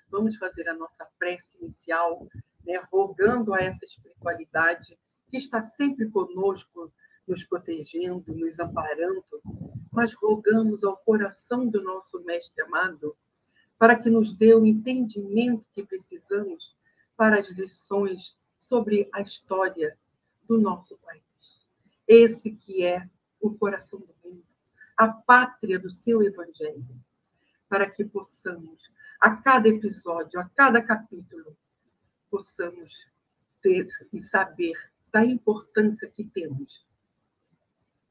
vamos fazer a nossa prece inicial, né, rogando a essa espiritualidade que está sempre conosco, nos protegendo, nos amparando, mas rogamos ao coração do nosso Mestre amado para que nos dê o entendimento que precisamos para as lições sobre a história do nosso país. Esse que é o coração do mundo, a pátria do seu Evangelho, para que possamos, a cada episódio, a cada capítulo, possamos ter e saber da importância que temos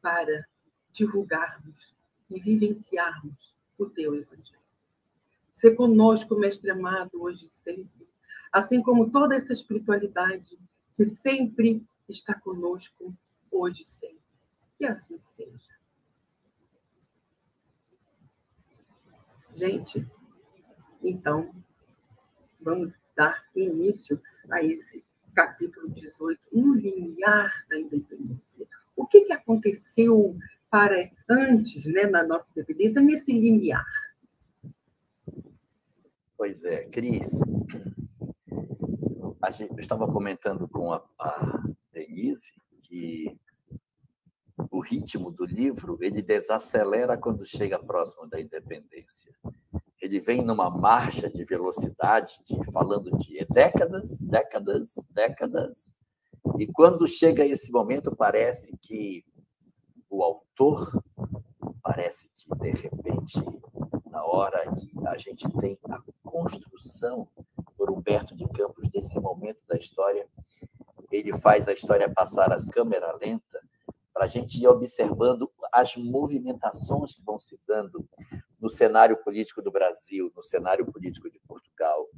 para divulgarmos e vivenciarmos o teu Evangelho. Ser conosco, Mestre amado, hoje e sempre, assim como toda essa espiritualidade que sempre está conosco, hoje e sempre. Que assim seja. Gente, então, vamos dar início a esse capítulo 18, no limiar da independência. O que aconteceu para antes, né, na nossa independência, nesse limiar? Pois é, Cris, eu estava comentando com a Denise que o ritmo do livro ele desacelera quando chega próximo da independência. Ele vem numa marcha de velocidade, falando de décadas, e quando chega esse momento, parece que o autor, de repente, na hora que a gente tem a construção por Humberto de Campos desse momento da história, ele faz a história passar a câmera lenta para a gente ir observando as movimentações que vão se dando no cenário político do Brasil, no cenário político de Portugal,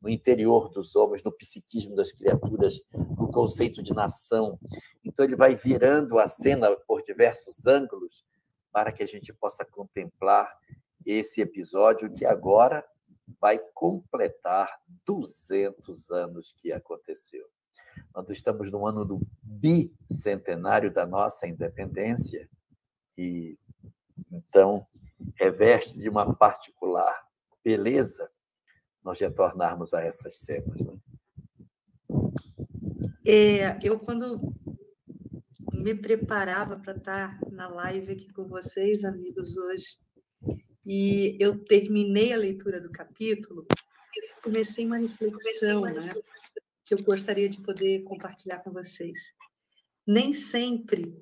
no interior dos homens, no psiquismo das criaturas, no conceito de nação. Então, ele vai virando a cena por diversos ângulos para que a gente possa contemplar esse episódio que agora vai completar 200 anos que aconteceu. Nós estamos no ano do bicentenário da nossa independência e, então, reveste de uma particular beleza nós retornarmos a essas cenas. Né? Eu, quando me preparava para estar na live aqui com vocês, amigos, hoje, e eu terminei a leitura do capítulo, comecei uma reflexão, né, que eu gostaria de poder compartilhar com vocês. Nem sempre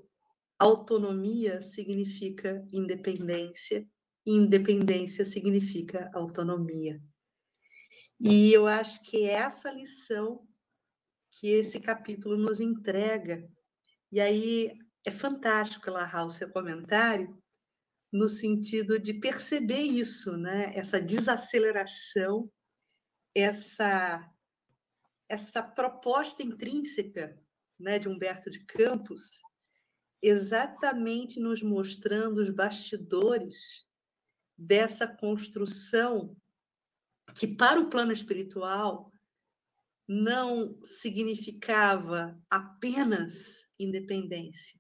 autonomia significa independência, e independência significa autonomia. E eu acho que é essa lição que esse capítulo nos entrega. E aí é fantástico, Elahá, o seu comentário, no sentido de perceber isso, né? Essa desaceleração, essa proposta intrínseca, né, de Humberto de Campos, exatamente nos mostrando os bastidores dessa construção que, para o plano espiritual, não significava apenas independência.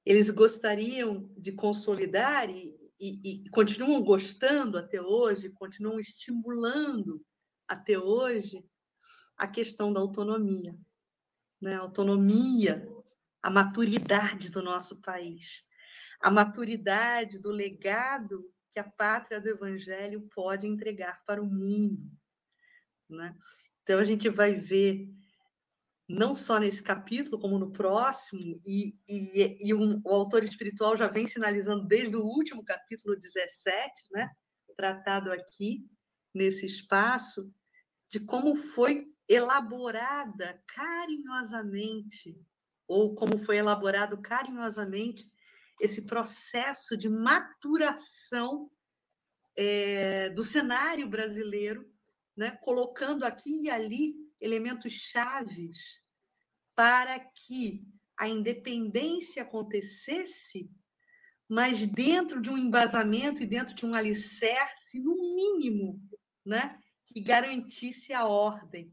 Eles gostariam de consolidar e continuam gostando até hoje, continuam estimulando até hoje a questão da autonomia, né? A autonomia, a maturidade do nosso país, a maturidade do legado que a pátria do Evangelho pode entregar para o mundo, né? Então, a gente vai ver, não só nesse capítulo, como no próximo, o autor espiritual já vem sinalizando desde o último capítulo 17, né? Tratado aqui, nesse espaço, de como foi elaborada carinhosamente, ou como foi elaborado carinhosamente esse processo de maturação do cenário brasileiro, né? Colocando aqui e ali elementos chaves para que a independência acontecesse, mas dentro de um embasamento e dentro de um alicerce, no mínimo, né? Que garantisse a ordem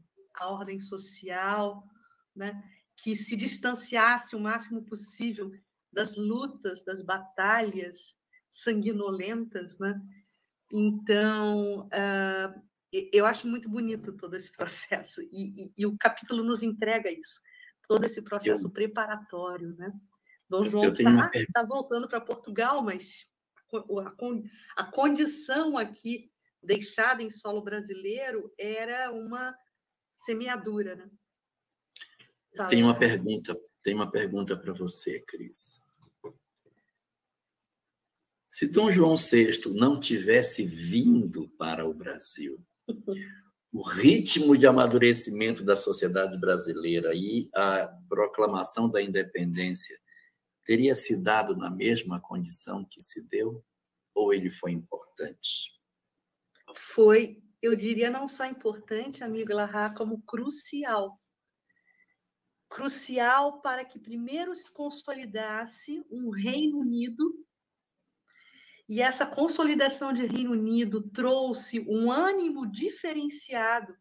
social, né? Que se distanciasse o máximo possível das lutas, das batalhas sanguinolentas, né? Então, eu acho muito bonito todo esse processo, e o capítulo nos entrega isso, todo esse processo preparatório, né? Dom João está voltando para Portugal, mas a condição aqui deixada em solo brasileiro era uma semeadura, né? Tem uma pergunta para você, Cris. Se Dom João VI não tivesse vindo para o Brasil, o ritmo de amadurecimento da sociedade brasileira e a proclamação da independência teria se dado na mesma condição que se deu? Ou ele foi importante? Foi, eu diria, não só importante, amigo Larra, como crucial. Crucial para que primeiro se consolidasse um Reino Unido, e essa consolidação de Reino Unido trouxe um ânimo diferenciado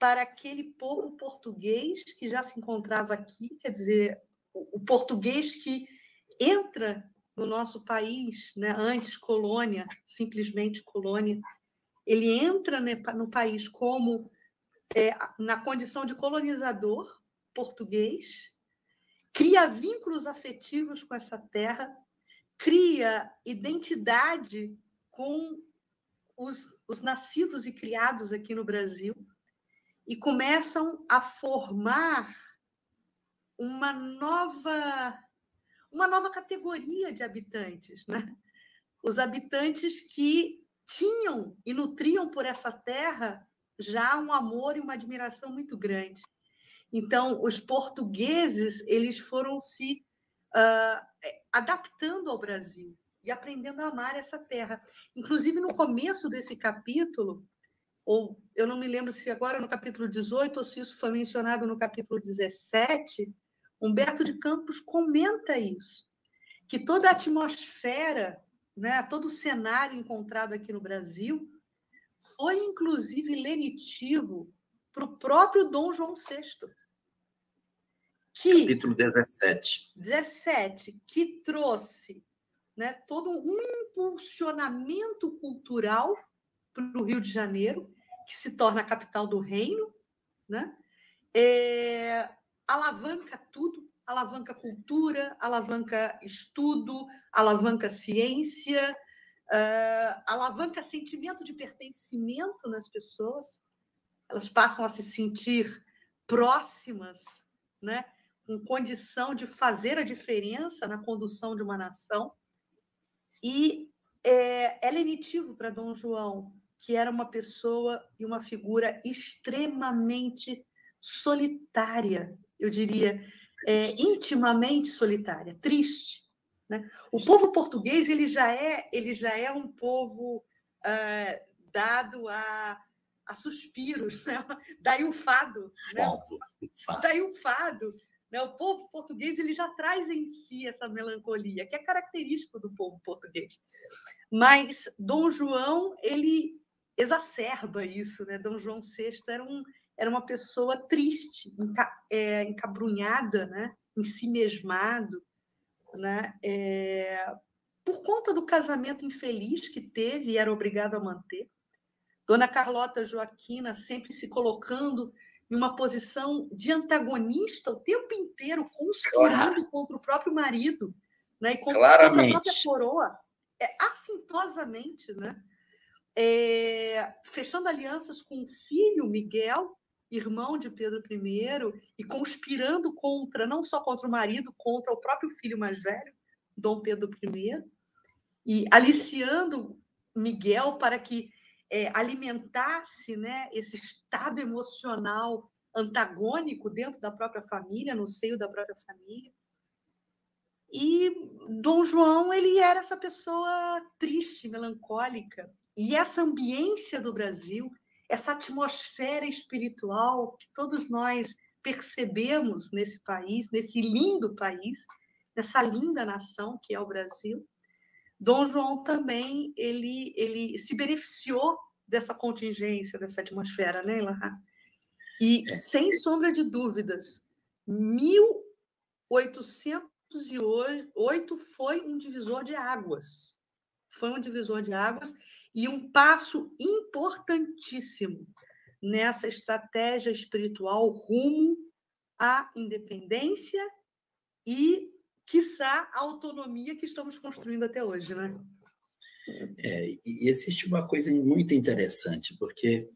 para aquele povo português que já se encontrava aqui, quer dizer, o português que entra no nosso país, né, antes colônia, simplesmente colônia, ele entra no país como na condição de colonizador português, cria vínculos afetivos com essa terra, cria identidade com os nascidos e criados aqui no Brasil e começam a formar uma nova categoria de habitantes, né? Os habitantes que tinham e nutriam por essa terra já um amor e uma admiração muito grande. Então, os portugueses eles foram se adaptando ao Brasil e aprendendo a amar essa terra. Inclusive, no começo desse capítulo, ou eu não me lembro se agora no capítulo 18 ou se isso foi mencionado no capítulo 17, Humberto de Campos comenta isso, que toda a atmosfera, né, todo o cenário encontrado aqui no Brasil foi, inclusive, lenitivo para o próprio Dom João VI. Capítulo 17. Que trouxe, né, todo um impulsionamento cultural para o Rio de Janeiro, que se torna a capital do reino, né? Alavanca tudo, alavanca cultura, alavanca estudo, alavanca ciência, alavanca sentimento de pertencimento nas pessoas, elas passam a se sentir próximas, né? Com condição de fazer a diferença na condução de uma nação. E é lenitivo para Dom João, que era uma pessoa e uma figura extremamente solitária, eu diria, intimamente solitária, triste, né? O povo português ele já é um povo dado a suspiros, né? Daí o fado, né? Daí o fado. O povo português ele já traz em si essa melancolia, que é característico do povo português. Mas Dom João ele exacerba isso, né? Dom João VI era uma pessoa triste, encabrunhada, né? Ensimesmado, né? Por conta do casamento infeliz que teve e era obrigado a manter. Dona Carlota Joaquina sempre se colocando em uma posição de antagonista o tempo inteiro, conspirando contra o próprio marido, né? E contra a própria coroa, assintosamente, né? Fechando alianças com o filho Miguel, irmão de Pedro I, e conspirando não só contra o marido, contra o próprio filho mais velho, Dom Pedro I, e aliciando Miguel para que alimentasse, né, esse estado emocional antagônico dentro da própria família, no seio da própria família. E Dom João ele era essa pessoa triste, melancólica. E essa ambiência do Brasil, essa atmosfera espiritual que todos nós percebemos nesse país, nesse lindo país, nessa linda nação que é o Brasil, Dom João também ele se beneficiou dessa contingência, dessa atmosfera, né, Larra? E, sem sombra de dúvidas, 1808 foi um divisor de águas. Foi um divisor de águas E um passo importantíssimo nessa estratégia espiritual rumo à independência e, quiçá, a autonomia que estamos construindo até hoje, né? E existe uma coisa muito interessante, porque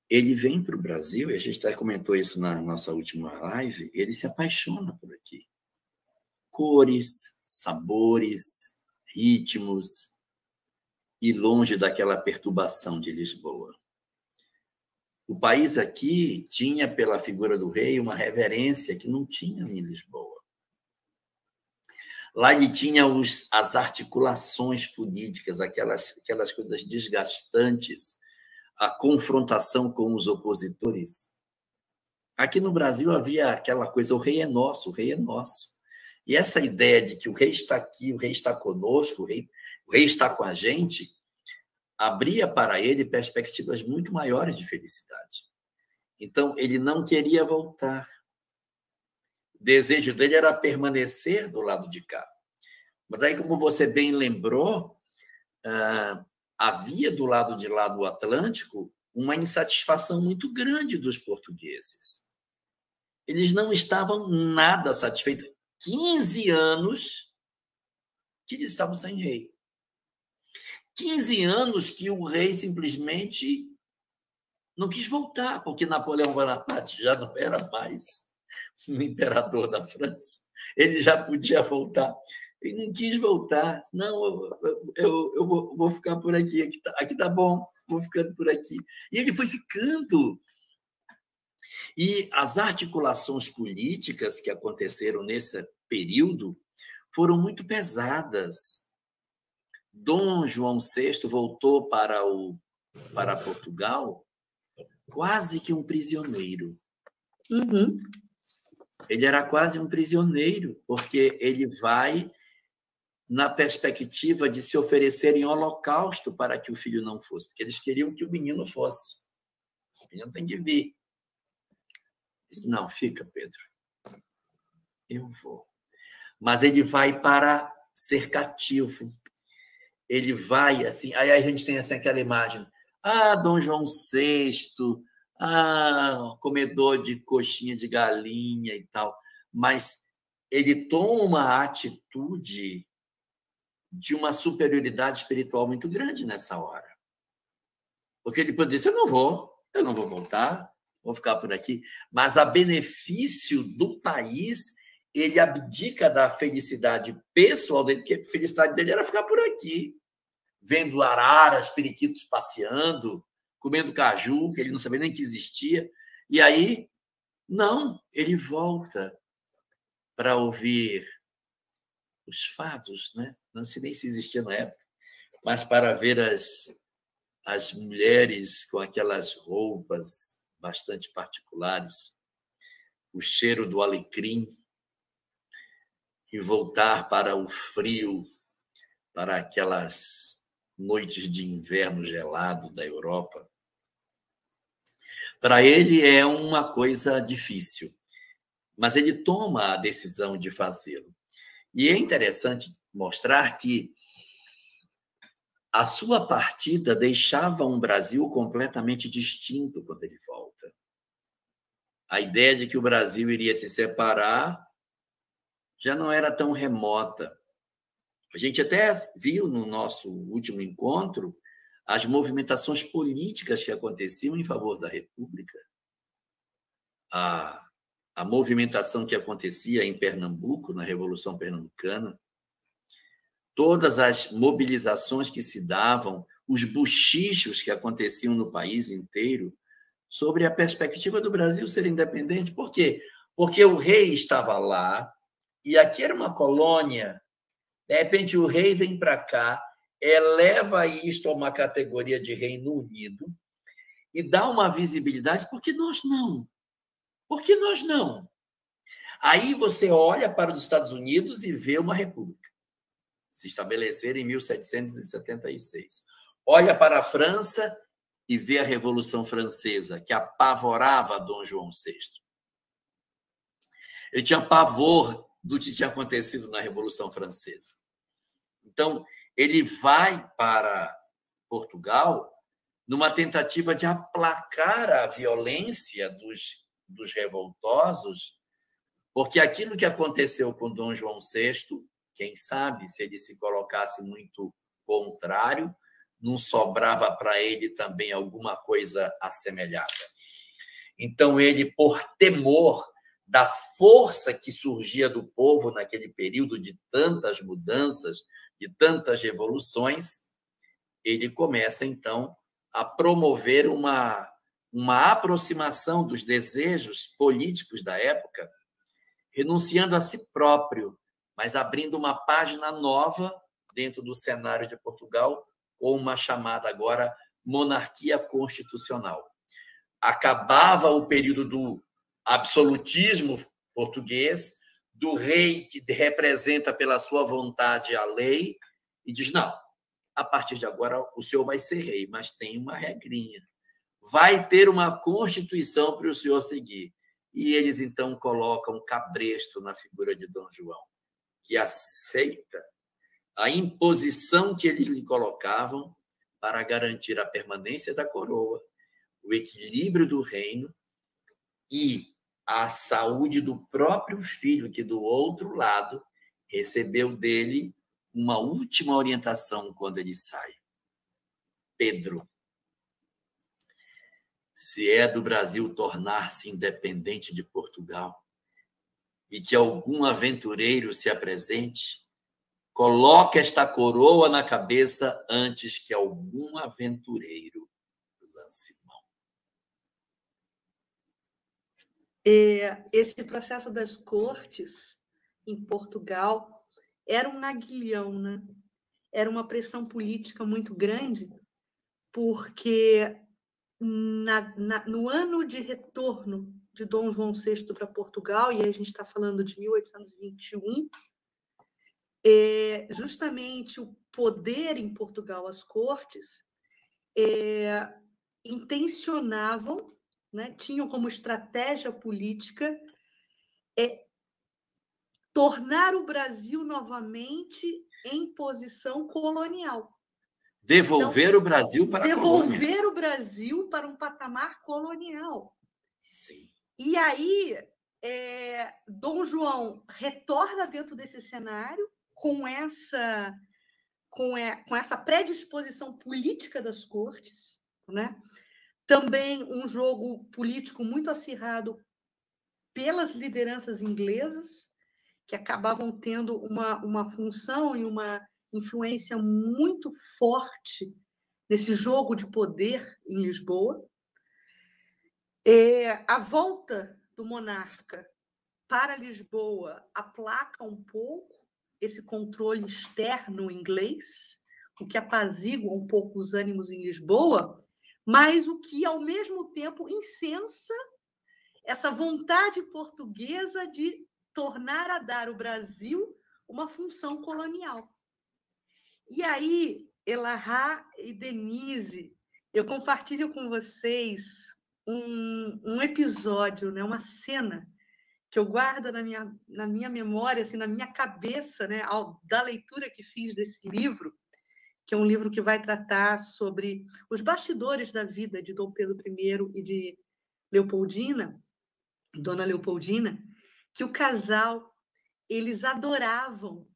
ele vem para o Brasil, e a gente até comentou isso na nossa última live, ele se apaixona por aqui. Cores, sabores, ritmos, e longe daquela perturbação de Lisboa. O país aqui tinha, pela figura do rei, uma reverência que não tinha em Lisboa. Lá ele tinha as articulações políticas, aquelas coisas desgastantes, a confrontação com os opositores. Aqui no Brasil havia aquela coisa, o rei é nosso, o rei é nosso. E essa ideia de que o rei está aqui, o rei está conosco, o rei está com a gente, abria para ele perspectivas muito maiores de felicidade. Então, ele não queria voltar. O desejo dele era permanecer do lado de cá. Mas aí, como você bem lembrou, havia do lado de lá do Atlântico uma insatisfação muito grande dos portugueses. Eles não estavam nada satisfeitos. 15 anos que eles estavam sem rei. 15 anos que o rei simplesmente não quis voltar, porque Napoleão Bonaparte já não era mais o imperador da França. Ele já podia voltar. Ele não quis voltar. Não, eu vou ficar por aqui. Aqui tá bom, vou ficando por aqui. E ele foi ficando. E as articulações políticas que aconteceram nesse período foram muito pesadas. Dom João VI voltou para Portugal quase que um prisioneiro. Uhum. Ele era quase um prisioneiro, porque ele vai na perspectiva de se oferecer em holocausto para que o filho não fosse, porque eles queriam que o menino fosse. O menino tem que vir. Ele disse, não, fica, Pedro. Eu vou. Mas ele vai para ser cativo. Ele vai, assim, aí a gente tem assim, aquela imagem, Dom João VI, comedor de coxinha de galinha e tal, mas ele toma uma atitude de uma superioridade espiritual muito grande nessa hora. Porque ele pode dizer, eu não vou voltar, vou ficar por aqui, mas a benefício do país, ele abdica da felicidade pessoal dele, porque a felicidade dele era ficar por aqui, vendo araras, periquitos passeando, comendo caju, que ele não sabia nem que existia. E aí, não, ele volta para ouvir os fados, né? Não sei nem se existia na época, mas para ver as mulheres com aquelas roupas bastante particulares, o cheiro do alecrim, e voltar para o frio, para aquelas noites de inverno gelado da Europa. Para ele é uma coisa difícil, mas ele toma a decisão de fazê-lo. E é interessante mostrar que a sua partida deixava um Brasil completamente distinto quando ele volta. A ideia de que o Brasil iria se separar já não era tão remota. A gente até viu no nosso último encontro as movimentações políticas que aconteciam em favor da República. A movimentação que acontecia em Pernambuco, na Revolução Pernambucana, todas as mobilizações que se davam, os bochichos que aconteciam no país inteiro sobre a perspectiva do Brasil ser independente. Por quê? Porque o rei estava lá e aqui era uma colônia. De repente, o rei vem para cá, eleva isto a uma categoria de Reino Unido e dá uma visibilidade. Por que nós não? Por que nós não? Aí você olha para os Estados Unidos e vê uma república se estabelecer em 1776. Olha para a França e vê a Revolução Francesa, que apavorava Dom João VI. Ele tinha pavor do que tinha acontecido na Revolução Francesa. Então, ele vai para Portugal, numa tentativa de aplacar a violência dos revoltosos, porque aquilo que aconteceu com Dom João VI, quem sabe, se ele se colocasse muito contrário, não sobrava para ele também alguma coisa assemelhada. Então, ele, por temor da força que surgia do povo naquele período de tantas mudanças, de tantas revoluções, ele começa, então, a promover uma aproximação dos desejos políticos da época, renunciando a si próprio, mas abrindo uma página nova dentro do cenário de Portugal, com uma chamada agora monarquia constitucional. Acabava o período do absolutismo português, do rei que representa pela sua vontade a lei, e diz, não, a partir de agora o senhor vai ser rei, mas tem uma regrinha. Vai ter uma constituição para o senhor seguir. E eles, então, colocam cabresto na figura de Dom João, que aceita a imposição que eles lhe colocavam para garantir a permanência da coroa, o equilíbrio do reino e a saúde do próprio filho, que, do outro lado, recebeu dele uma última orientação quando ele sai. Pedro, se é do Brasil tornar-se independente de Portugal e que algum aventureiro se apresente, coloque esta coroa na cabeça antes que algum aventureiro lance mão. Esse processo das cortes em Portugal era um aguilhão, né? Era uma pressão política muito grande, porque no ano de retorno de Dom João VI para Portugal, e aí a gente está falando de 1821, justamente o poder em Portugal, as cortes, intencionavam, né, tinham como estratégia política tornar o Brasil novamente em posição colonial. Devolver o Brasil para a colônia. Devolver o Brasil para um patamar colonial. Sim. E aí, Dom João retorna dentro desse cenário com essa predisposição política das cortes, né? Também um jogo político muito acirrado pelas lideranças inglesas, que acabavam tendo uma função e uma influência muito forte nesse jogo de poder em Lisboa. A volta do monarca para Lisboa aplaca um pouco esse controle externo inglês, o que apazigua um pouco os ânimos em Lisboa, mas o que, ao mesmo tempo, incensa essa vontade portuguesa de tornar a dar ao Brasil uma função colonial. E aí, Elahá e Denise, eu compartilho com vocês um episódio, né, uma cena que eu guardo na minha memória, assim, na minha cabeça, né, da leitura que fiz desse livro, que é um livro que vai tratar sobre os bastidores da vida de Dom Pedro I e de Leopoldina, Dona Leopoldina, que o casal, eles adoravam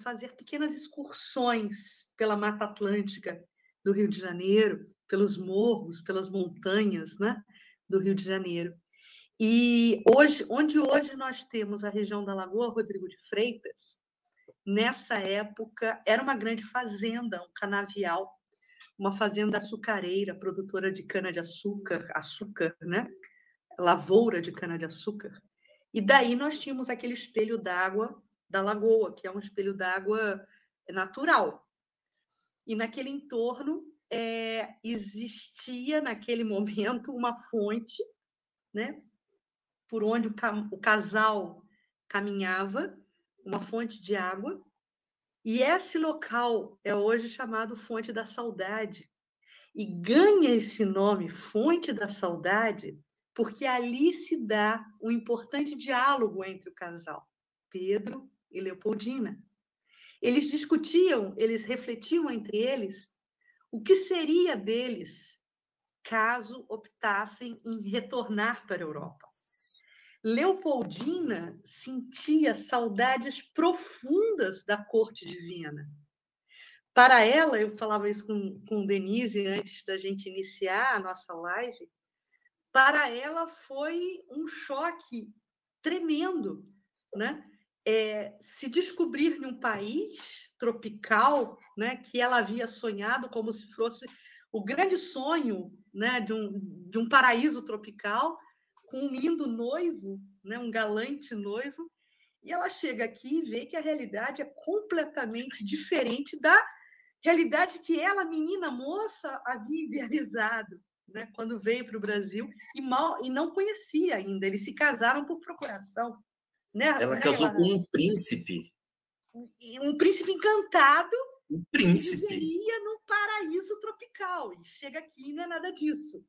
fazer pequenas excursões pela Mata Atlântica do Rio de Janeiro, pelos morros, pelas montanhas, né, do Rio de Janeiro. E onde hoje nós temos a região da Lagoa Rodrigo de Freitas, nessa época era uma grande fazenda, um canavial, uma fazenda açucareira, produtora de cana-de-açúcar, né? Lavoura de cana-de-açúcar. E daí nós tínhamos aquele espelho d'água da lagoa, que é um espelho d'água natural. E naquele entorno existia, naquele momento, uma fonte, né, por onde o casal caminhava, uma fonte de água, e esse local é hoje chamado Fonte da Saudade. E ganha esse nome, Fonte da Saudade, porque ali se dá um importante diálogo entre o casal, Pedro e Leopoldina. Eles discutiam, eles refletiam entre eles o que seria deles caso optassem em retornar para a Europa. Leopoldina sentia saudades profundas da corte de Viena. Para ela, eu falava isso com Denise antes da gente iniciar a nossa live, para ela foi um choque tremendo, né? Se descobrir em um país tropical, né, que ela havia sonhado como se fosse o grande sonho, né, de um paraíso tropical, com um lindo noivo, né, um galante noivo, e ela chega aqui e vê que a realidade é completamente diferente da realidade que ela, menina moça, havia idealizado, né, quando veio para o Brasil e não conhecia ainda. Eles se casaram por procuração. Né? Ela casou com um príncipe. Um príncipe encantado. Um príncipe. Que viveria no paraíso tropical. E chega aqui e não é nada disso.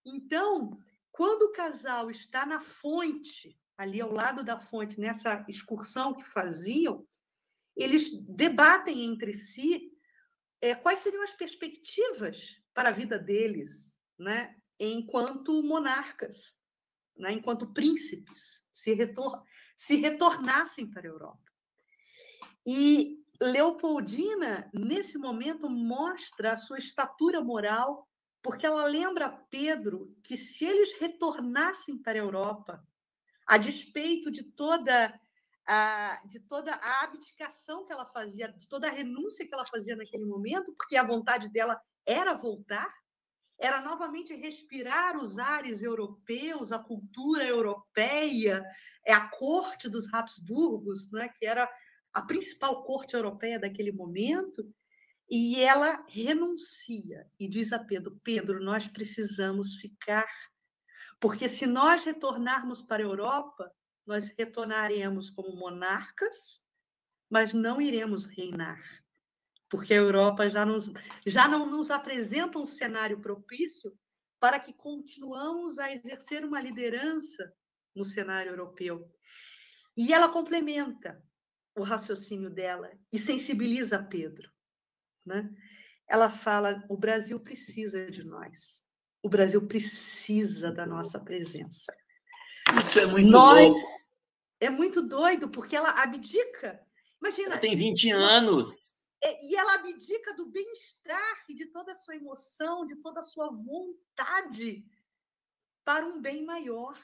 Então, quando o casal está na fonte, ali ao lado da fonte, nessa excursão que faziam, eles debatem entre si quais seriam as perspectivas para a vida deles, né, enquanto monarcas, né, enquanto príncipes, se retornassem para a Europa. E Leopoldina, nesse momento, mostra a sua estatura moral, porque ela lembra a Pedro que, se eles retornassem para a Europa, a despeito de toda a abdicação que ela fazia, de toda a renúncia que ela fazia naquele momento, porque a vontade dela era voltar, era novamente respirar os ares europeus, a cultura europeia, a corte dos Habsburgos, né, que era a principal corte europeia daquele momento, e ela renuncia e diz a Pedro: Pedro, nós precisamos ficar, porque se nós retornarmos para a Europa, nós retornaremos como monarcas, mas não iremos reinar, porque a Europa já não nos apresenta um cenário propício para que continuamos a exercer uma liderança no cenário europeu. E ela complementa o raciocínio dela e sensibiliza Pedro, né? Ela fala: o Brasil precisa de nós, o Brasil precisa da nossa presença. Isso é muito louco. É muito doido, porque ela abdica. Imagina. Ela tem 20 anos. E ela abdica do bem-estar e de toda a sua emoção, de toda a sua vontade para um bem maior,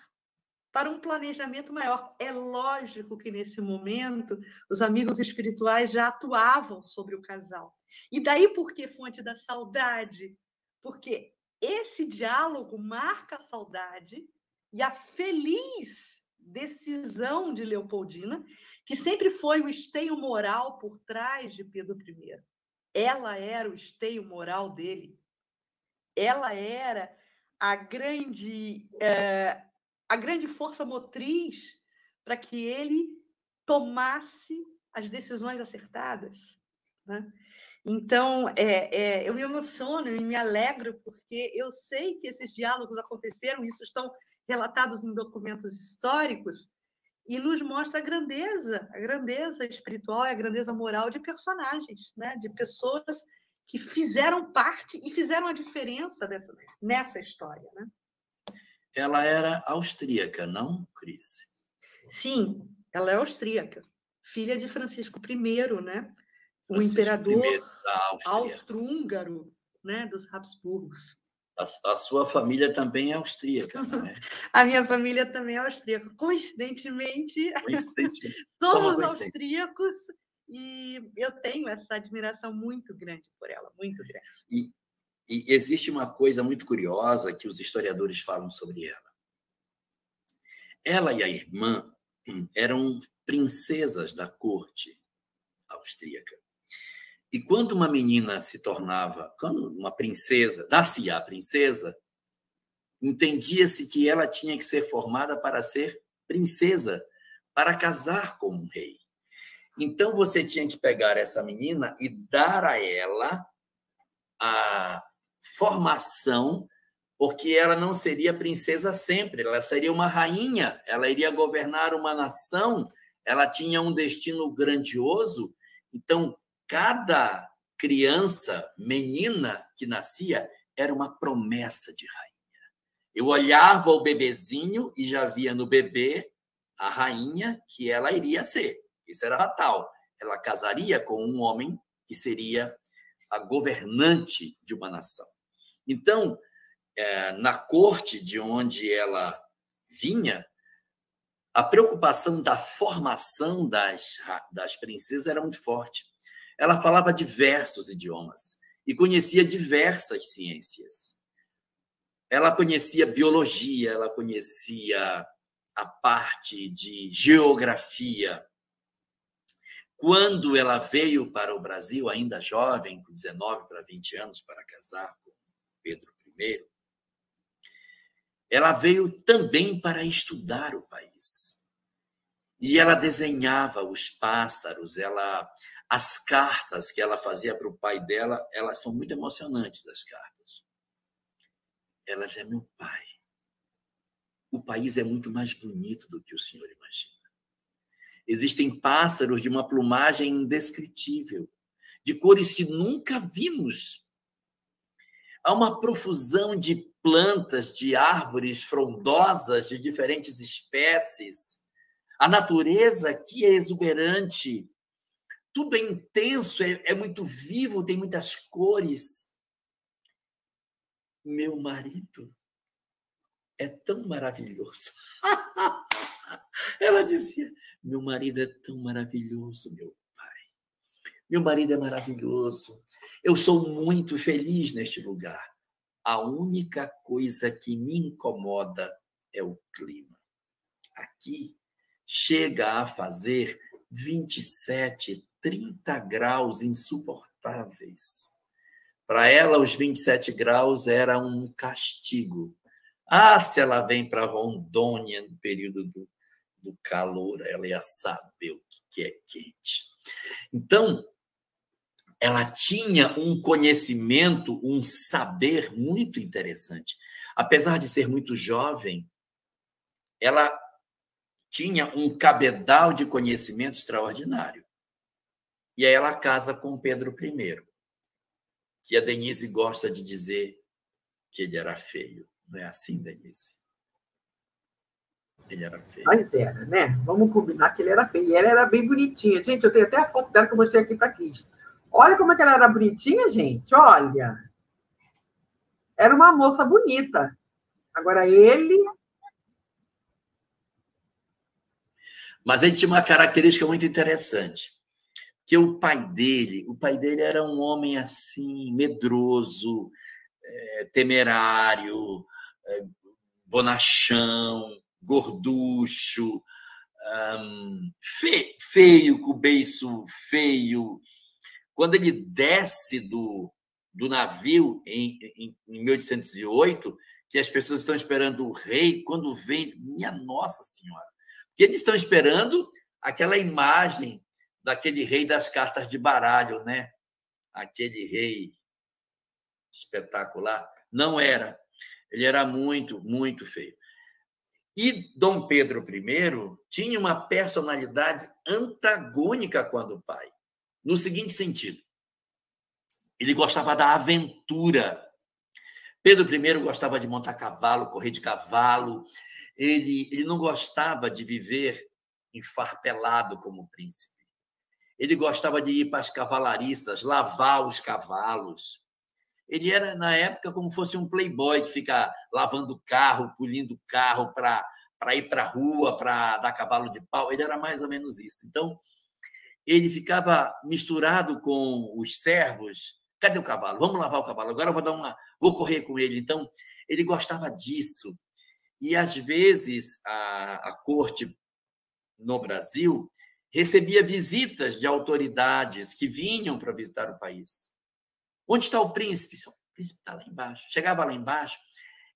para um planejamento maior. É lógico que, nesse momento, os amigos espirituais já atuavam sobre o casal. E daí por que fonte da saudade? Porque esse diálogo marca a saudade e a feliz decisão de Leopoldina, que sempre foi o esteio moral por trás de Pedro I. Ela era o esteio moral dele. Ela era a grande força motriz para que ele tomasse as decisões acertadas, né? Então, eu me emociono e me alegro, porque eu sei que esses diálogos aconteceram, isso estão relatados em documentos históricos, e nos mostra a grandeza espiritual e a grandeza moral de personagens, né? De pessoas que fizeram parte e fizeram a diferença nessa história, né? Ela era austríaca, não, Cris? Sim, ela é austríaca, filha de Francisco I, né? O Francisco imperador I da austro-húngaro, né? Dos Habsburgos. A sua família também é austríaca, não é? A minha família também é austríaca. Coincidentemente, somos austríacos, e eu tenho essa admiração muito grande por ela, muito grande. E existe uma coisa muito curiosa que os historiadores falam sobre ela. Ela e a irmã eram princesas da corte austríaca. E quando uma menina quando uma princesa, nascia a princesa, entendia-se que ela tinha que ser formada para ser princesa, para casar com um rei. Então, você tinha que pegar essa menina e dar a ela a formação, porque ela não seria princesa sempre, ela seria uma rainha, ela iria governar uma nação, ela tinha um destino grandioso. Então, cada criança, menina que nascia, era uma promessa de rainha. Eu olhava o bebezinho e já via no bebê a rainha que ela iria ser. Isso era fatal. Ela casaria com um homem que seria a governante de uma nação. Então, na corte de onde ela vinha, a preocupação da formação das princesas era muito forte. Ela falava diversos idiomas e conhecia diversas ciências. Ela conhecia biologia, ela conhecia a parte de geografia. Quando ela veio para o Brasil, ainda jovem, com 19 para 20 anos, para casar com Pedro I, ela veio também para estudar o país. E ela desenhava os pássaros, as cartas que ela fazia para o pai dela, elas são muito emocionantes, as cartas. Ela dizia: meu pai, o país é muito mais bonito do que o senhor imagina. Existem pássaros de uma plumagem indescritível, de cores que nunca vimos. Há uma profusão de plantas, de árvores frondosas de diferentes espécies. A natureza aqui é exuberante. Tudo é intenso, é muito vivo, tem muitas cores. Meu marido é tão maravilhoso. Ela dizia: meu marido é tão maravilhoso, meu pai. Meu marido é maravilhoso. Eu sou muito feliz neste lugar. A única coisa que me incomoda é o clima. Aqui chega a fazer 27, 30 graus insuportáveis. Para ela, os 27 graus era um castigo. Se ela vem para Rondônia no período do calor, ela ia saber o que é quente. Então, ela tinha um conhecimento, um saber muito interessante. Apesar de ser muito jovem, ela tinha um cabedal de conhecimento extraordinário. E aí ela casa com Pedro I, que a Denise gosta de dizer que ele era feio. Não é assim, Denise? Ele era feio. Mas era, né? Vamos combinar que ele era feio. E ela era bem bonitinha. Gente, eu tenho até a foto dela que eu mostrei aqui para a Cris. Olha como é que ela era bonitinha, gente. Olha. Era uma moça bonita. Agora ele... Mas ele tinha uma característica muito interessante. Que o pai dele era um homem assim, medroso, temerário, bonachão, gorducho, feio, com o beiço feio. Quando ele desce do navio em 1808, que as pessoas estão esperando o rei, quando vem, minha Nossa Senhora, porque eles estão esperando aquela imagem daquele rei das cartas de baralho, né? Aquele rei espetacular. Não era. Ele era muito, muito feio. E Dom Pedro I tinha uma personalidade antagônica com a do pai, no seguinte sentido: ele gostava da aventura. Pedro I gostava de montar cavalo, correr de cavalo. Ele não gostava de viver enfarpelado como príncipe. Ele gostava de ir para as cavalariças, lavar os cavalos. Ele era, na época, como fosse um playboy que fica lavando o carro, polindo o carro para ir para a rua, para dar cavalo de pau. Ele era mais ou menos isso. Então, ele ficava misturado com os servos. Cadê o cavalo? Vamos lavar o cavalo. Agora eu vou correr com ele. Então, ele gostava disso. E, às vezes, a corte no Brasil recebia visitas de autoridades que vinham para visitar o país. Onde está o príncipe? O príncipe está lá embaixo. Chegava lá embaixo,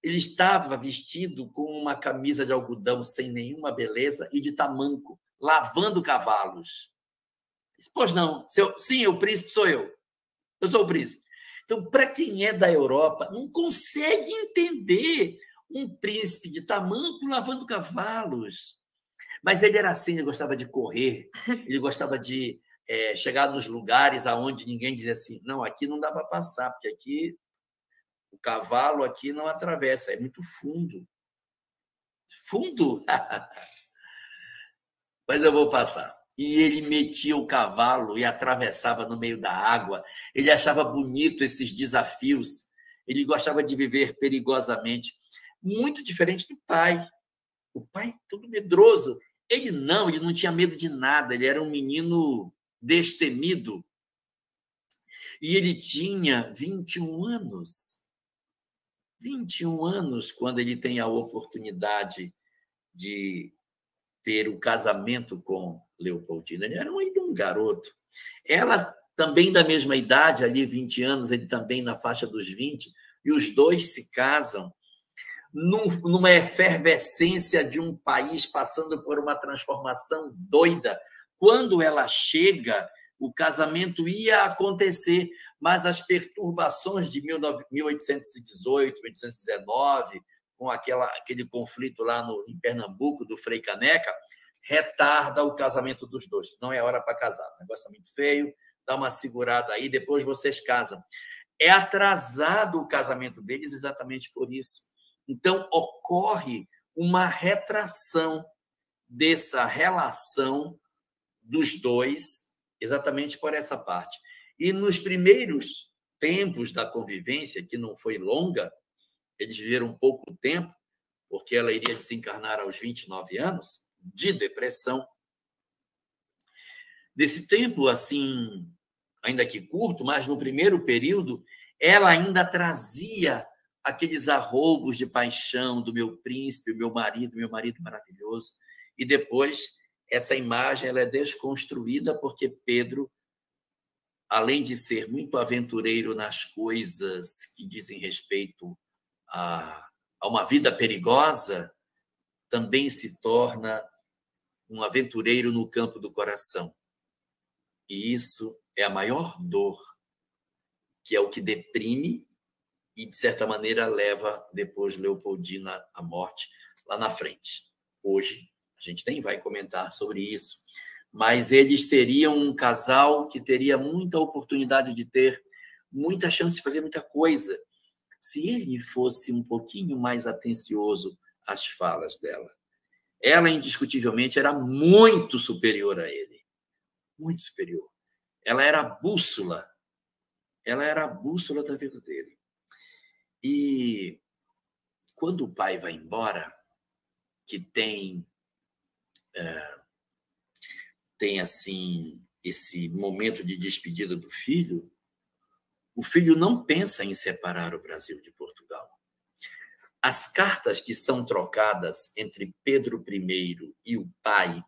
ele estava vestido com uma camisa de algodão sem nenhuma beleza e de tamanco, lavando cavalos. Disse: pois não, sim, o príncipe sou eu. Eu sou o príncipe. Então, para quem é da Europa, não consegue entender um príncipe de tamanco lavando cavalos. Mas ele era assim, ele gostava de correr, ele gostava de chegar nos lugares aonde ninguém dizia assim, não, aqui não dá para passar, porque aqui o cavalo aqui não atravessa, é muito fundo. Fundo? Mas eu vou passar. E ele metia o cavalo e atravessava no meio da água. Ele achava bonito esses desafios. Ele gostava de viver perigosamente. Muito diferente do pai. O pai todo medroso. Ele não tinha medo de nada. Ele era um menino destemido. E ele tinha 21 anos. 21 anos quando ele tem a oportunidade de ter o casamento com Leopoldina. Ele era um garoto. Ela também da mesma idade, ali 20 anos, ele também na faixa dos 20, e os dois se casam numa efervescência de um país passando por uma transformação doida. Quando ela chega, o casamento ia acontecer, mas as perturbações de 1818, 1819, com aquele conflito lá em Pernambuco, do Frei Caneca, retarda o casamento dos dois. Não é hora para casar, o negócio é muito feio, dá uma segurada aí, depois vocês casam. É atrasado o casamento deles exatamente por isso. Então, ocorre uma retração dessa relação dos dois, exatamente por essa parte. E nos primeiros tempos da convivência, que não foi longa, eles viveram pouco tempo, porque ela iria desencarnar aos 29 anos, de depressão. Desse tempo, assim, ainda que curto, mas no primeiro período, ela ainda trazia aqueles arroubos de paixão do meu príncipe, meu marido maravilhoso. E depois, essa imagem ela é desconstruída porque Pedro, além de ser muito aventureiro nas coisas que dizem respeito a uma vida perigosa, também se torna um aventureiro no campo do coração. E isso é a maior dor, que é o que deprime e, de certa maneira, leva depois Leopoldina à morte lá na frente. Hoje, a gente nem vai comentar sobre isso, mas eles seriam um casal que teria muita oportunidade de ter muita chance de fazer muita coisa, se ele fosse um pouquinho mais atencioso às falas dela. Ela, indiscutivelmente, era muito superior a ele. Muito superior. Ela era a bússola. Ela era a bússola da vida dele. E quando o pai vai embora, que tem assim, esse momento de despedida do filho, o filho não pensa em separar o Brasil de Portugal. As cartas que são trocadas entre Pedro I e o pai,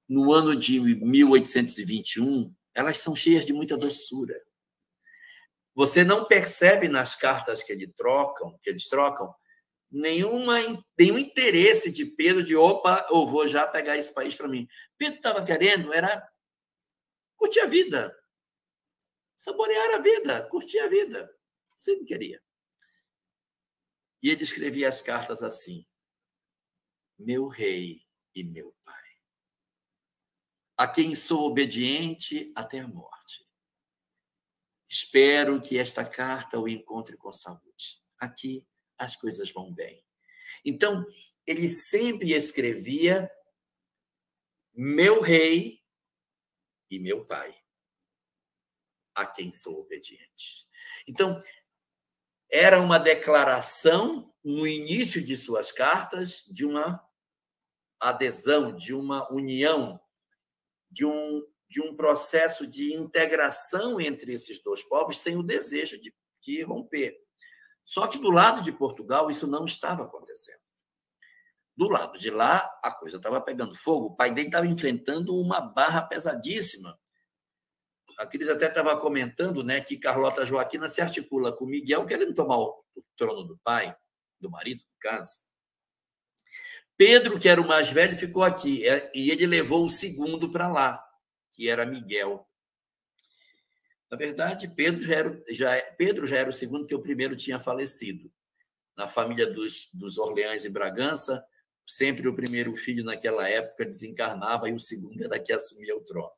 no ano de 1821, elas são cheias de muita doçura. Você não percebe nas cartas que eles trocam, nenhum interesse de Pedro de, opa, eu vou já pegar esse país para mim. Pedro estava querendo era curtir a vida, saborear a vida, curtir a vida. Sempre queria. E ele escrevia as cartas assim: meu rei e meu pai, a quem sou obediente até a morte. Espero que esta carta o encontre com saúde. Aqui as coisas vão bem. Então, ele sempre escrevia meu rei e meu pai, a quem sou obediente. Então, era uma declaração, no início de suas cartas, de uma adesão, de uma união, de um processo de integração entre esses dois povos, sem o desejo de romper. Só que do lado de Portugal isso não estava acontecendo. Do lado de lá, a coisa estava pegando fogo. O pai dele estava enfrentando uma barra pesadíssima. Aqueles até estavam comentando, né, que Carlota Joaquina se articula com Miguel querendo tomar o trono do pai, do marido, no caso. Pedro, que era o mais velho, ficou aqui, e ele levou o segundo para lá, que era Miguel. Na verdade, Pedro já era o segundo, porque o primeiro tinha falecido. Na família dos Orleans e Bragança, sempre o primeiro filho naquela época desencarnava e o segundo era que assumia o trono.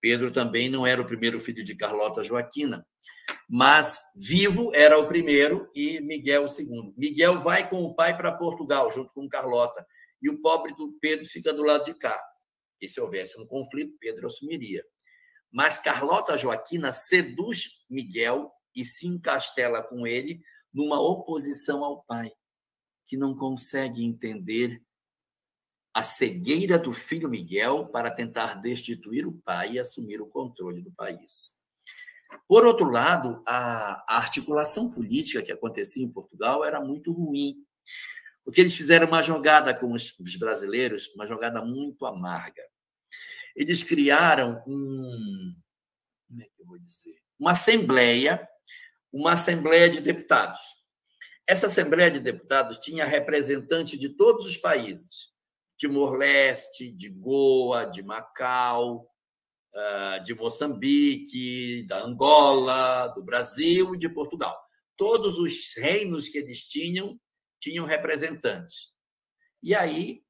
Pedro também não era o primeiro filho de Carlota Joaquina, mas vivo era o primeiro e Miguel o segundo. Miguel vai com o pai para Portugal, junto com Carlota, e o pobre do Pedro fica do lado de cá. E se houvesse um conflito, Pedro assumiria. Mas Carlota Joaquina seduz Miguel e se encastela com ele numa oposição ao pai, que não consegue entender a cegueira do filho Miguel para tentar destituir o pai e assumir o controle do país. Por outro lado, a articulação política que acontecia em Portugal era muito ruim, porque eles fizeram uma jogada com os brasileiros, uma jogada muito amarga. Eles criaram como é que eu vou dizer? Uma assembleia de deputados. Essa Assembleia de Deputados tinha representantes de todos os países, Timor-Leste, de Goa, de Macau, de Moçambique, da Angola, do Brasil e de Portugal. Todos os reinos que eles tinham representantes. E aí,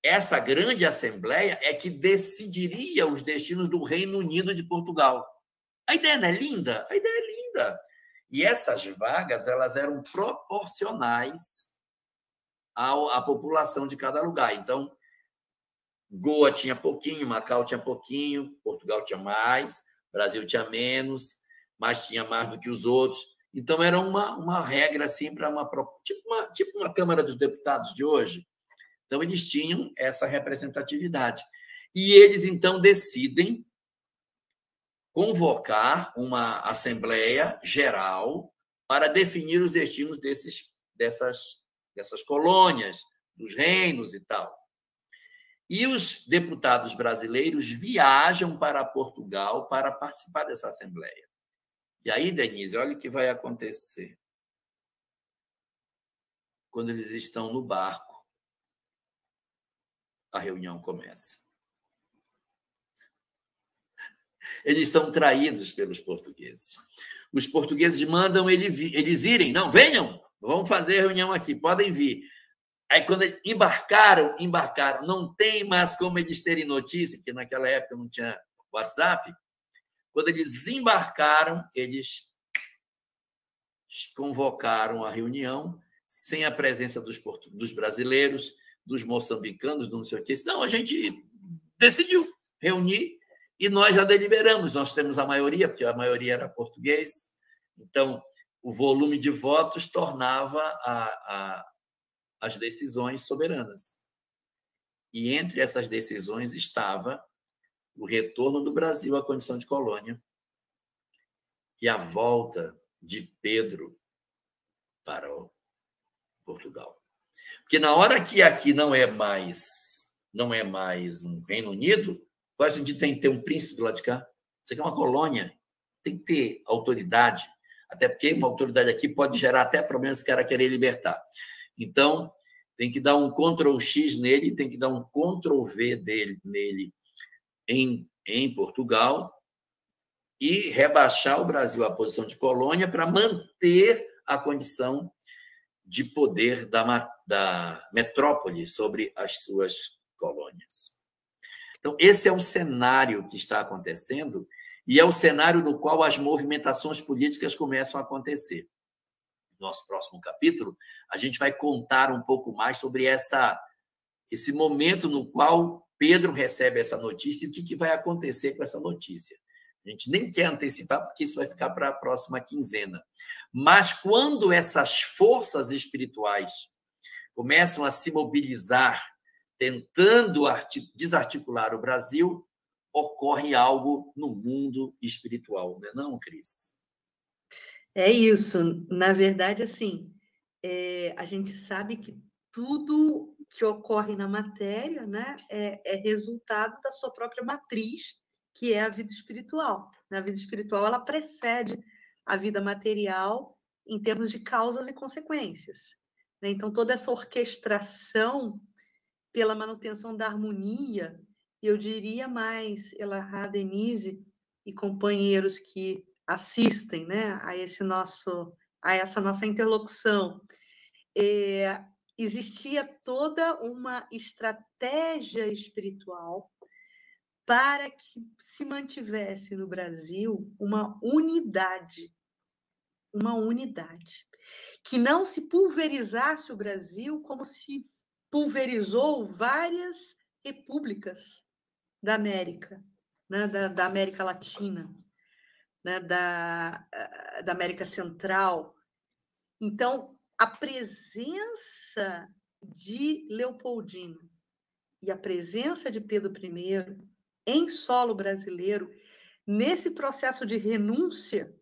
essa grande assembleia é que decidiria os destinos do Reino Unido de Portugal. A ideia não é linda? A ideia é linda. E essas vagas elas eram proporcionais à população de cada lugar. Então, Goa tinha pouquinho, Macau tinha pouquinho, Portugal tinha mais, Brasil tinha menos, mas tinha mais do que os outros. Então, era uma regra assim para tipo uma Câmara dos Deputados de hoje. Então, eles tinham essa representatividade. E eles, então, decidem convocar uma Assembleia Geral para definir os destinos dessas colônias, dos reinos e tal. E os deputados brasileiros viajam para Portugal para participar dessa Assembleia. E aí, Denise, olha o que vai acontecer. Quando eles estão no barco, a reunião começa. Eles são traídos pelos portugueses. Os portugueses mandam eles irem. Não, venham, vamos fazer a reunião aqui, podem vir. Aí, quando eles embarcaram, não tem mais como eles terem notícia, porque naquela época não tinha WhatsApp. Quando eles embarcaram, eles convocaram a reunião sem a presença dos brasileiros, dos moçambicanos, não sei o quê. Não, a gente decidiu reunir e nós já deliberamos. Nós temos a maioria, porque a maioria era português. Então, o volume de votos tornava as decisões soberanas. E entre essas decisões estava o retorno do Brasil à condição de colônia e a volta de Pedro para Portugal. Porque na hora que aqui não é mais um Reino Unido, qual é o sentido? Tem que ter um príncipe do lado de cá? Isso aqui é uma colônia, tem que ter autoridade, até porque uma autoridade aqui pode gerar até problemas se o cara querer libertar. Então, tem que dar um Ctrl+X nele, tem que dar um Ctrl+V nele em Portugal e rebaixar o Brasil à posição de colônia para manter a condição de poder da metrópole sobre as suas colônias. Então, esse é o cenário que está acontecendo e é o cenário no qual as movimentações políticas começam a acontecer. No nosso próximo capítulo, a gente vai contar um pouco mais sobre esse momento no qual Pedro recebe essa notícia e o que vai acontecer com essa notícia. A gente nem quer antecipar, porque isso vai ficar para a próxima quinzena. Mas quando essas forças espirituais começam a se mobilizar, tentando desarticular o Brasil, ocorre algo no mundo espiritual, não é não, Cris? É isso. Na verdade, assim, a gente sabe que tudo que ocorre na matéria, né, é resultado da sua própria matriz, que é a vida espiritual. A vida espiritual ela precede a vida material em termos de causas e consequências. Então, toda essa orquestração pela manutenção da harmonia, eu diria mais, Elahá, Denise e companheiros que assistem, né, a essa nossa interlocução, existia toda uma estratégia espiritual para que se mantivesse no Brasil uma unidade, que não se pulverizasse o Brasil como se pulverizou várias repúblicas da América, né, da América Latina, né, da América Central. Então, a presença de Leopoldina e a presença de Pedro I em solo brasileiro, nesse processo de renúncia,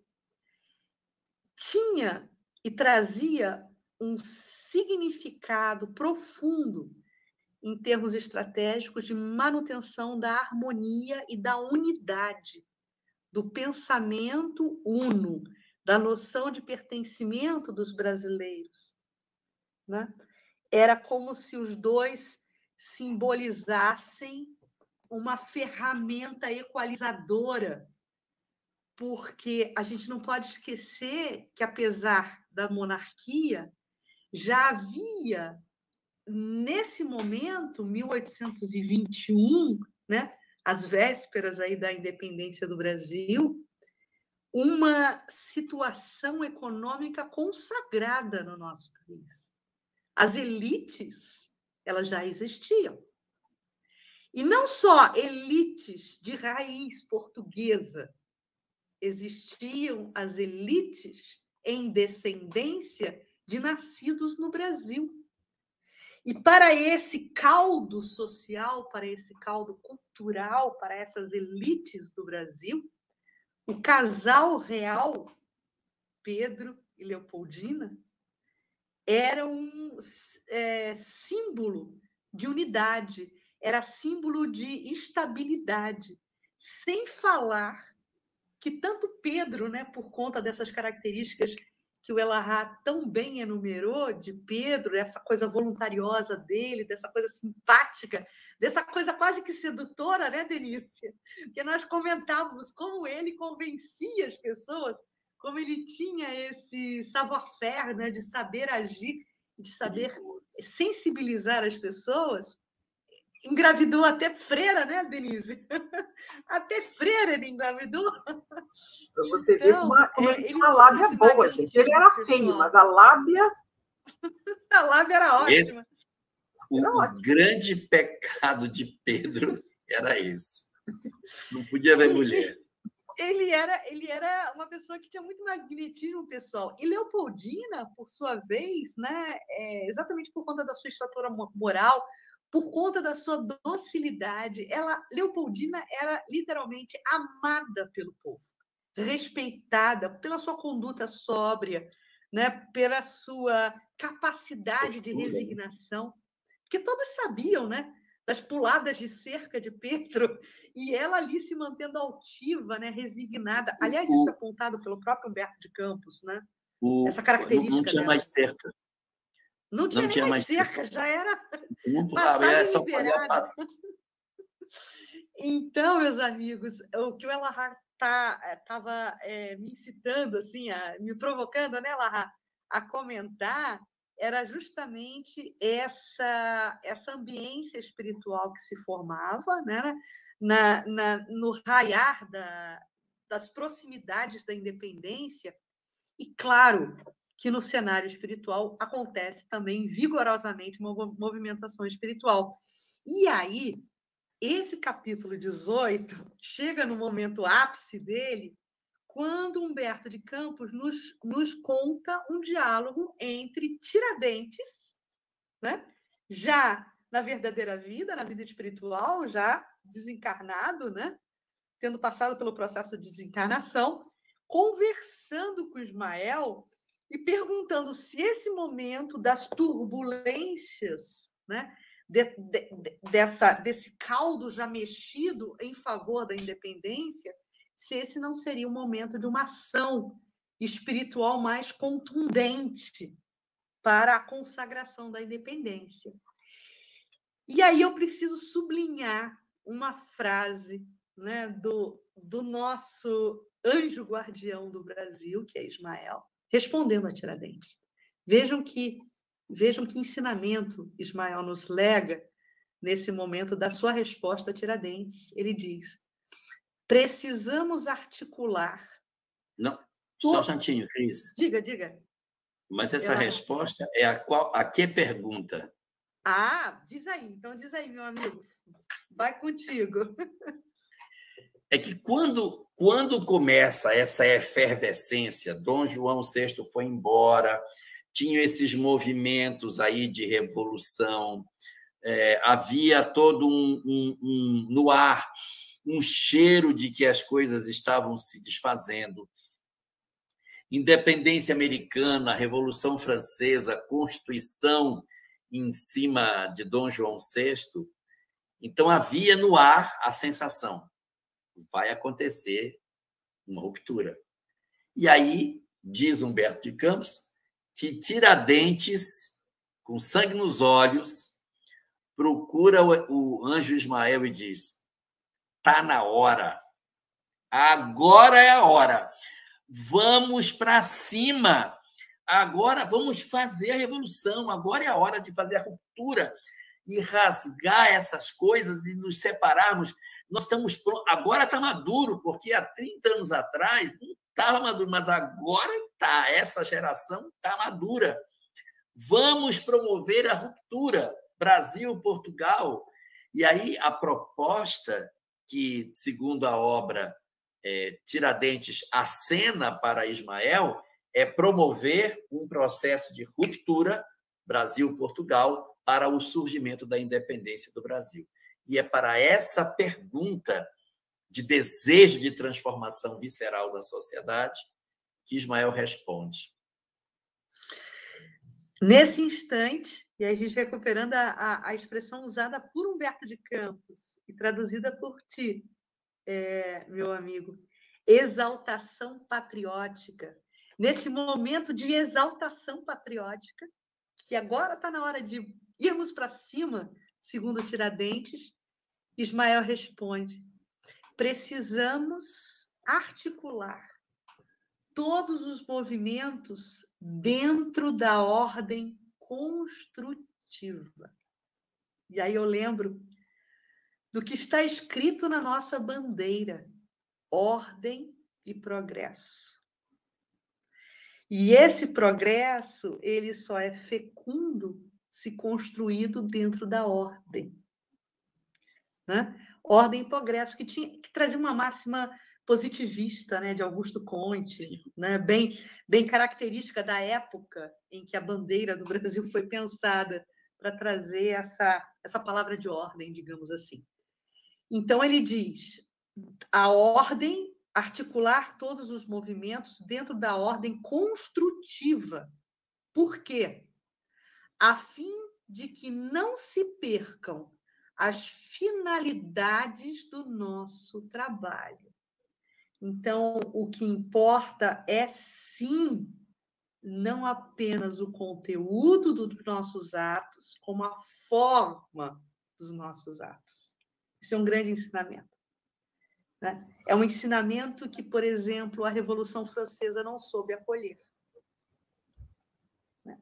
tinha e trazia um significado profundo em termos estratégicos de manutenção da harmonia e da unidade, do pensamento uno, da noção de pertencimento dos brasileiros, né? Era como se os dois simbolizassem uma ferramenta equalizadora, porque a gente não pode esquecer que, apesar da monarquia, já havia, nesse momento, 1821, né, às vésperas aí da independência do Brasil, uma situação econômica consagrada no nosso país. As elites, elas já existiam. E não só elites de raiz portuguesa, existiam as elites em descendência de nascidos no Brasil. E para esse caldo social, para esse caldo cultural, para essas elites do Brasil, o casal real, Pedro e Leopoldina, era um símbolo de unidade, era símbolo de estabilidade, sem falar que tanto Pedro, né, por conta dessas características que o Elarrat tão bem enumerou de Pedro, dessa coisa voluntariosa dele, dessa coisa simpática, dessa coisa quase que sedutora, né, Denise? Porque nós comentávamos como ele convencia as pessoas, como ele tinha esse savoir-faire, né, de saber agir, de saber sensibilizar as pessoas. Engravidou até freira, né, Denise? Até freira ele engravidou. Para você ver como ele tinha uma lábia boa, gente. Ele era feio, mas a lábia... A lábia era ótima. O grande pecado de Pedro era esse. Não podia ver mulher. Ele era uma pessoa que tinha muito magnetismo pessoal. E Leopoldina, por sua vez, né, exatamente por conta da sua estatura moral, por conta da sua docilidade, Leopoldina era literalmente amada pelo povo, respeitada pela sua conduta sóbria, né, pela sua capacidade de resignação, porque todos sabiam, né, das puladas de cerca de Pedro, e ela ali se mantendo altiva, né, resignada. Aliás, isso é apontado pelo próprio Humberto de Campos, né? Essa característica não tinha dela. mais cerca. Não tinha nem mais cerca, já era passado e liberado. Então, meus amigos, o que o Elarrat estava me incitando, assim, me provocando, né, Elarrat, a comentar, era justamente essa ambiência espiritual que se formava, né, no raiar das proximidades da independência, e, claro, que no cenário espiritual acontece também vigorosamente uma movimentação espiritual. E aí, esse capítulo 18 chega no momento ápice dele, quando Humberto de Campos nos conta um diálogo entre Tiradentes, né? Já na verdadeira vida, na vida espiritual, já desencarnado, né? Tendo passado pelo processo de desencarnação, conversando com Ismael e perguntando se esse momento das turbulências, né, desse caldo já mexido em favor da independência, se esse não seria um momento de uma ação espiritual mais contundente para a consagração da independência. E aí eu preciso sublinhar uma frase, né, do nosso anjo guardião do Brasil, que é Ismael, respondendo a Tiradentes. Vejam que ensinamento Ismael nos lega, nesse momento da sua resposta a Tiradentes. Ele diz: precisamos articular. Não, só um instantinho, Cris. Diga. Mas essa resposta é a que pergunta? Ah, diz aí. Então diz aí, meu amigo. Vai contigo. É que quando começa essa efervescência, Dom João VI foi embora, tinham esses movimentos aí de revolução, havia todo no ar um cheiro de que as coisas estavam se desfazendo. Independência americana, Revolução Francesa, Constituição em cima de Dom João VI. Então, havia no ar a sensação: vai acontecer uma ruptura. E aí, diz Humberto de Campos, que Tiradentes, com sangue nos olhos, procura o anjo Ismael e diz: está na hora, agora é a hora, vamos para cima, agora vamos fazer a revolução, agora é a hora de fazer a ruptura e rasgar essas coisas e nos separarmos. Nós estamos prontos, agora está maduro, porque há 30 anos atrás não estava maduro, mas agora está, essa geração está madura. Vamos promover a ruptura, Brasil, Portugal. E aí a proposta que, segundo a obra Tiradentes acena para Ismael, é promover um processo de ruptura Brasil-Portugal para o surgimento da independência do Brasil. E é para essa pergunta de desejo de transformação visceral da sociedade que Ismael responde. Nesse instante, e a gente recuperando a expressão usada por Humberto de Campos e traduzida por ti, meu amigo, exaltação patriótica. Nesse momento de exaltação patriótica, que agora está na hora de irmos para cima, segundo Tiradentes, Ismael responde: precisamos articular todos os movimentos dentro da ordem construtiva. E aí eu lembro do que está escrito na nossa bandeira: ordem e progresso. E esse progresso, ele só é fecundo se construído dentro da ordem. Né? Ordem e progresso, que trazia uma máxima positivista, né, de Augusto Conte, né, bem característica da época em que a bandeira do Brasil foi pensada para trazer essa palavra de ordem, digamos assim. Então, ele diz: a ordem, articular todos os movimentos dentro da ordem construtiva. Por quê? A fim de que não se percam as finalidades do nosso trabalho. Então, o que importa é, sim, não apenas o conteúdo dos nossos atos, como a forma dos nossos atos. Isso é um grande ensinamento. Né? É um ensinamento que, por exemplo, a Revolução Francesa não soube acolher.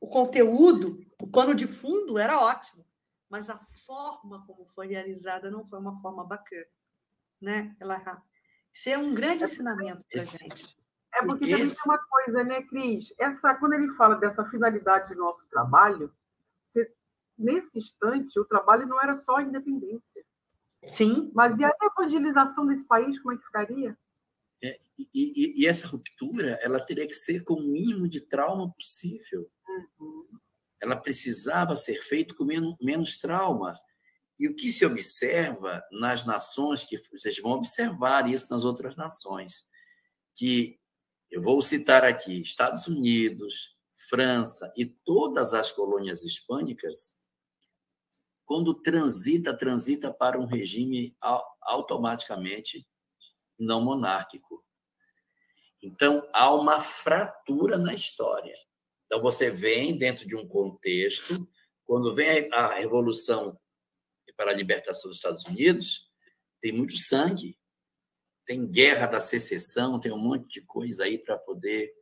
O conteúdo, o pano de fundo era ótimo, mas a forma como foi realizada não foi uma forma bacana. Né? Isso é um grande ensinamento para a gente. Porque também tem uma coisa, né, Cris? Quando ele fala dessa finalidade do nosso trabalho, nesse instante, o trabalho não era só a independência. Sim. Mas e a evangelização desse país, como é que ficaria? E essa ruptura, ela teria que ser com o mínimo de trauma possível. Uhum. Ela precisava ser feita com menos trauma. E o que se observa nas nações, que vocês vão observar isso nas outras nações, que eu vou citar aqui Estados Unidos, França e todas as colônias hispânicas, quando transita para um regime automaticamente não monárquico. Então, há uma fratura na história. Então, você vem dentro de um contexto, quando vem a Revolução para a Libertação dos Estados Unidos, tem muito sangue, tem guerra da secessão, tem um monte de coisa aí para poder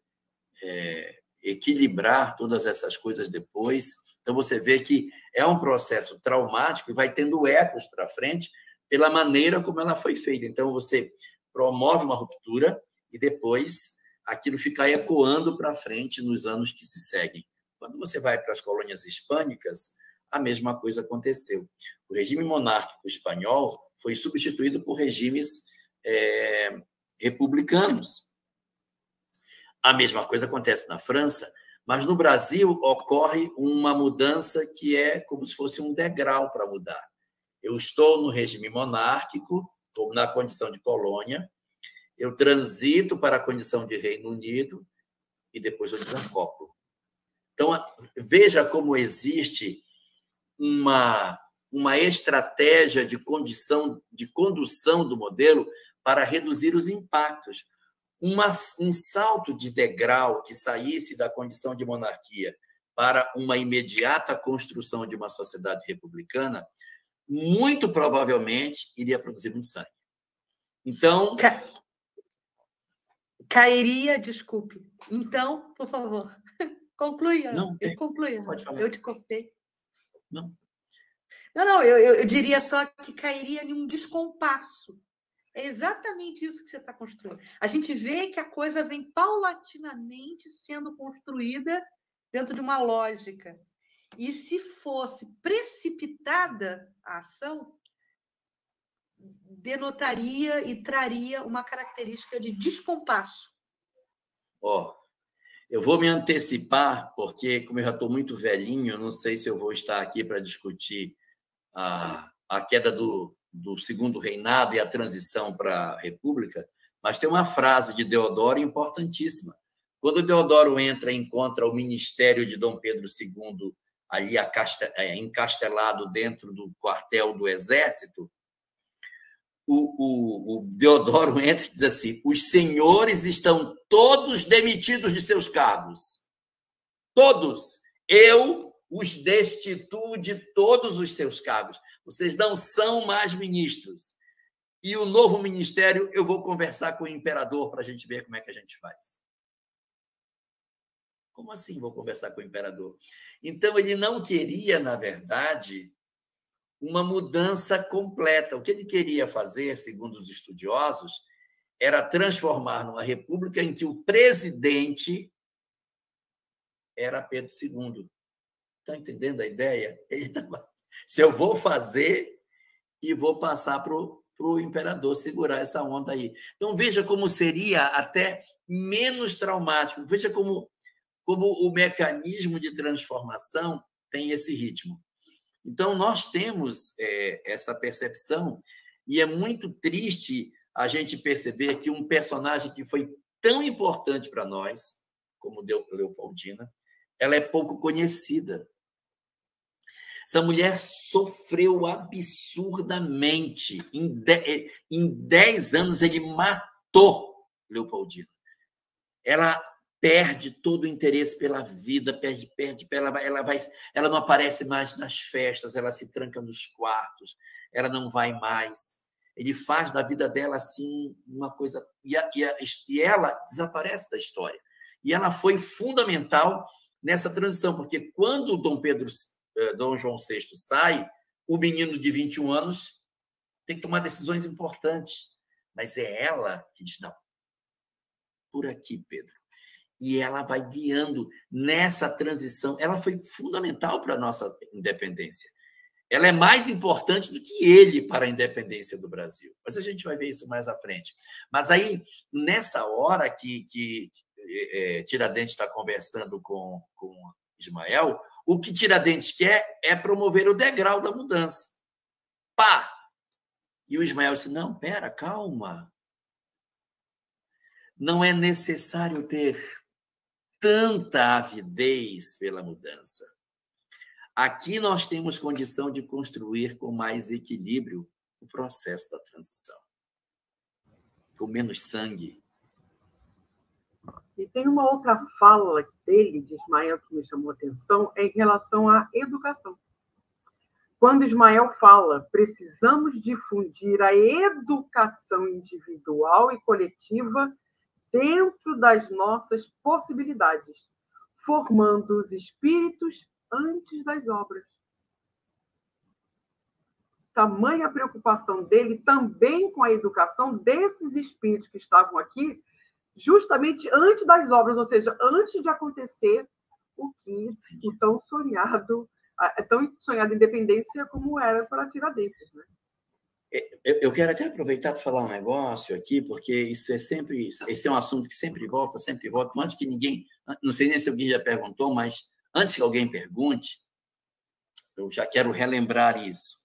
equilibrar todas essas coisas depois. Então, você vê que é um processo traumático e vai tendo ecos para frente pela maneira como ela foi feita. Então, você promove uma ruptura e depois aquilo fica ecoando para frente nos anos que se seguem. Quando você vai para as colônias hispânicas, a mesma coisa aconteceu. O regime monárquico espanhol foi substituído por regimes republicanos. A mesma coisa acontece na França, mas no Brasil ocorre uma mudança que é como se fosse um degrau para mudar. Eu estou no regime monárquico, ou na condição de colônia, eu transito para a condição de Reino Unido e depois eu desacoplo. Então, veja como existe uma estratégia de condução do modelo para reduzir os impactos. Um salto de degrau que saísse da condição de monarquia para uma imediata construção de uma sociedade republicana, muito provavelmente iria produzir muito sangue. Então... Cairia, desculpe. Então, por favor, concluia. Não, concluia. Pode falar. Eu te cortei. Não. Não, eu diria só que cairia em um descompasso. É exatamente isso que você está construindo. A gente vê que a coisa vem paulatinamente sendo construída dentro de uma lógica. E se fosse precipitada a ação, denotaria e traria uma característica de descompasso. Eu vou me antecipar, porque, como eu já estou muito velhinho, eu não sei se eu vou estar aqui para discutir a queda do segundo reinado e a transição para a República, mas tem uma frase de Deodoro importantíssima. Quando Deodoro encontra o ministério de Dom Pedro II ali encastelado dentro do quartel do Exército, o Deodoro entra e diz assim: os senhores estão todos demitidos de seus cargos. Todos. Eu os destituo de todos os seus cargos. Vocês não são mais ministros. E o novo ministério eu vou conversar com o imperador para a gente ver como é que a gente faz. Como assim vou conversar com o imperador? Então, ele não queria, na verdade, uma mudança completa. O que ele queria fazer, segundo os estudiosos, era transformar numa república em que o presidente era Pedro II. Estão entendendo a ideia? Se eu vou fazer e vou passar para o imperador segurar essa onda aí. Então, veja como seria até menos traumático. Veja como o mecanismo de transformação tem esse ritmo. Então, nós temos essa percepção e é muito triste a gente perceber que um personagem que foi tão importante para nós, como Leopoldina, ela é pouco conhecida. Essa mulher sofreu absurdamente. Em 10 anos, ele matou Leopoldina. Ela perde todo o interesse pela vida, ela não aparece mais nas festas, ela se tranca nos quartos, ela não vai mais. Ele faz da vida dela assim uma coisa... E ela desaparece da história. E ela foi fundamental nessa transição, porque quando Dom João VI sai, o menino de 21 anos tem que tomar decisões importantes. Mas é ela que diz: não, por aqui, Pedro. E ela vai guiando nessa transição. Ela foi fundamental para a nossa independência. Ela é mais importante do que ele para a independência do Brasil. Mas a gente vai ver isso mais à frente. Mas aí, nessa hora que Tiradentes está conversando com Ismael, o que Tiradentes quer é promover o degrau da mudança. Pá! E o Ismael disse: não, pera, calma. Não é necessário ter tanta avidez pela mudança. Aqui nós temos condição de construir com mais equilíbrio o processo da transição, com menos sangue. E tem uma outra fala dele, de Ismael, que me chamou a atenção, em relação à educação. Quando Ismael fala: precisamos difundir a educação individual e coletiva dentro das nossas possibilidades, formando os espíritos antes das obras. Tamanha preocupação dele também com a educação desses espíritos que estavam aqui, justamente antes das obras, ou seja, antes de acontecer o tão sonhado independência como era para Tiradentes, né? Eu quero até aproveitar para falar um negócio aqui, porque esse é um assunto que sempre volta. Antes que ninguém, não sei nem se alguém já perguntou, mas antes que alguém pergunte, eu já quero relembrar isso,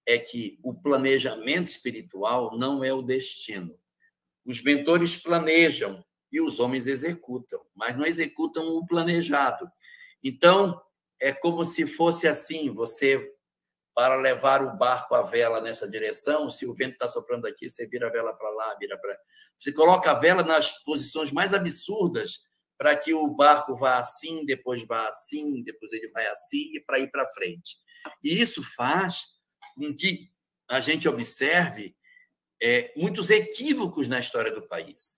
é que o planejamento espiritual não é o destino. Os mentores planejam e os homens executam, mas não executam o planejado. Então, é como se fosse assim, você, para levar o barco à vela nessa direção, se o vento está soprando aqui, você vira a vela para lá, vira para... Você coloca a vela nas posições mais absurdas para que o barco vá assim, depois vá assim, depois ele vai assim, e para ir para frente. E isso faz com que a gente observe muitos equívocos na história do país.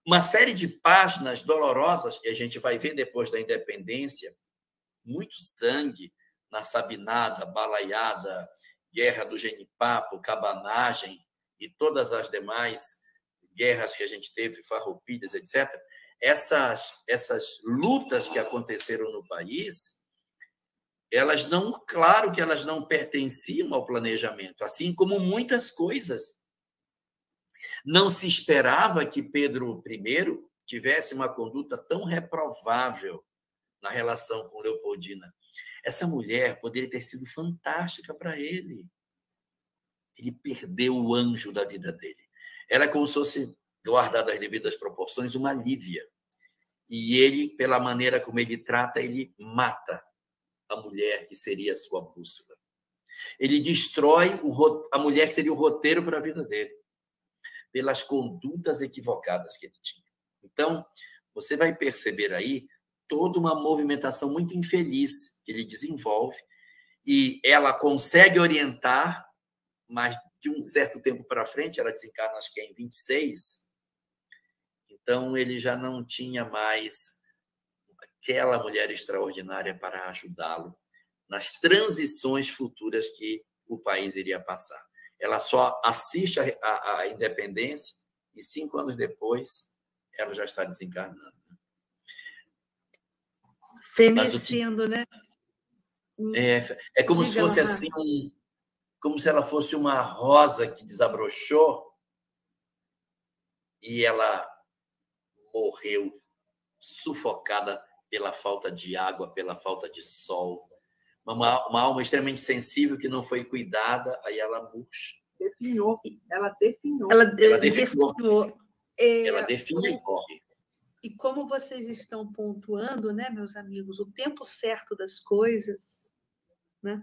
Uma série de páginas dolorosas que a gente vai ver depois da independência, muito sangue na Sabinada, Balaiada, Guerra do Genipapo, Cabanagem e todas as demais guerras que a gente teve, Farroupilhas, etc. Essas lutas que aconteceram no país, claro que elas não pertenciam ao planejamento, assim como muitas coisas. Não se esperava que Pedro I tivesse uma conduta tão reprovável na relação com Leopoldina. Essa mulher poderia ter sido fantástica para ele. Ele perdeu o anjo da vida dele. Ela é como se fosse, guardada as devidas proporções, uma Lívia. E ele, pela maneira como ele trata, ele mata a mulher que seria a sua bússola. Ele destrói a mulher que seria o roteiro para a vida dele, pelas condutas equivocadas que ele tinha. Então, você vai perceber aí toda uma movimentação muito infeliz que ele desenvolve, e ela consegue orientar, mas de um certo tempo para frente, ela desencarna, acho que é em 26, então ele já não tinha mais aquela mulher extraordinária para ajudá-lo nas transições futuras que o país iria passar. Ela só assiste a independência e 5 anos depois ela já está desencarnando. Fenecendo, né? É como se fosse assim, como se ela fosse uma rosa que desabrochou e ela morreu sufocada pela falta de água, pela falta de sol. Uma alma extremamente sensível que não foi cuidada, aí ela murcha. Ela definhou. Ela define e morre. E como vocês estão pontuando, né, meus amigos, o tempo certo das coisas, né?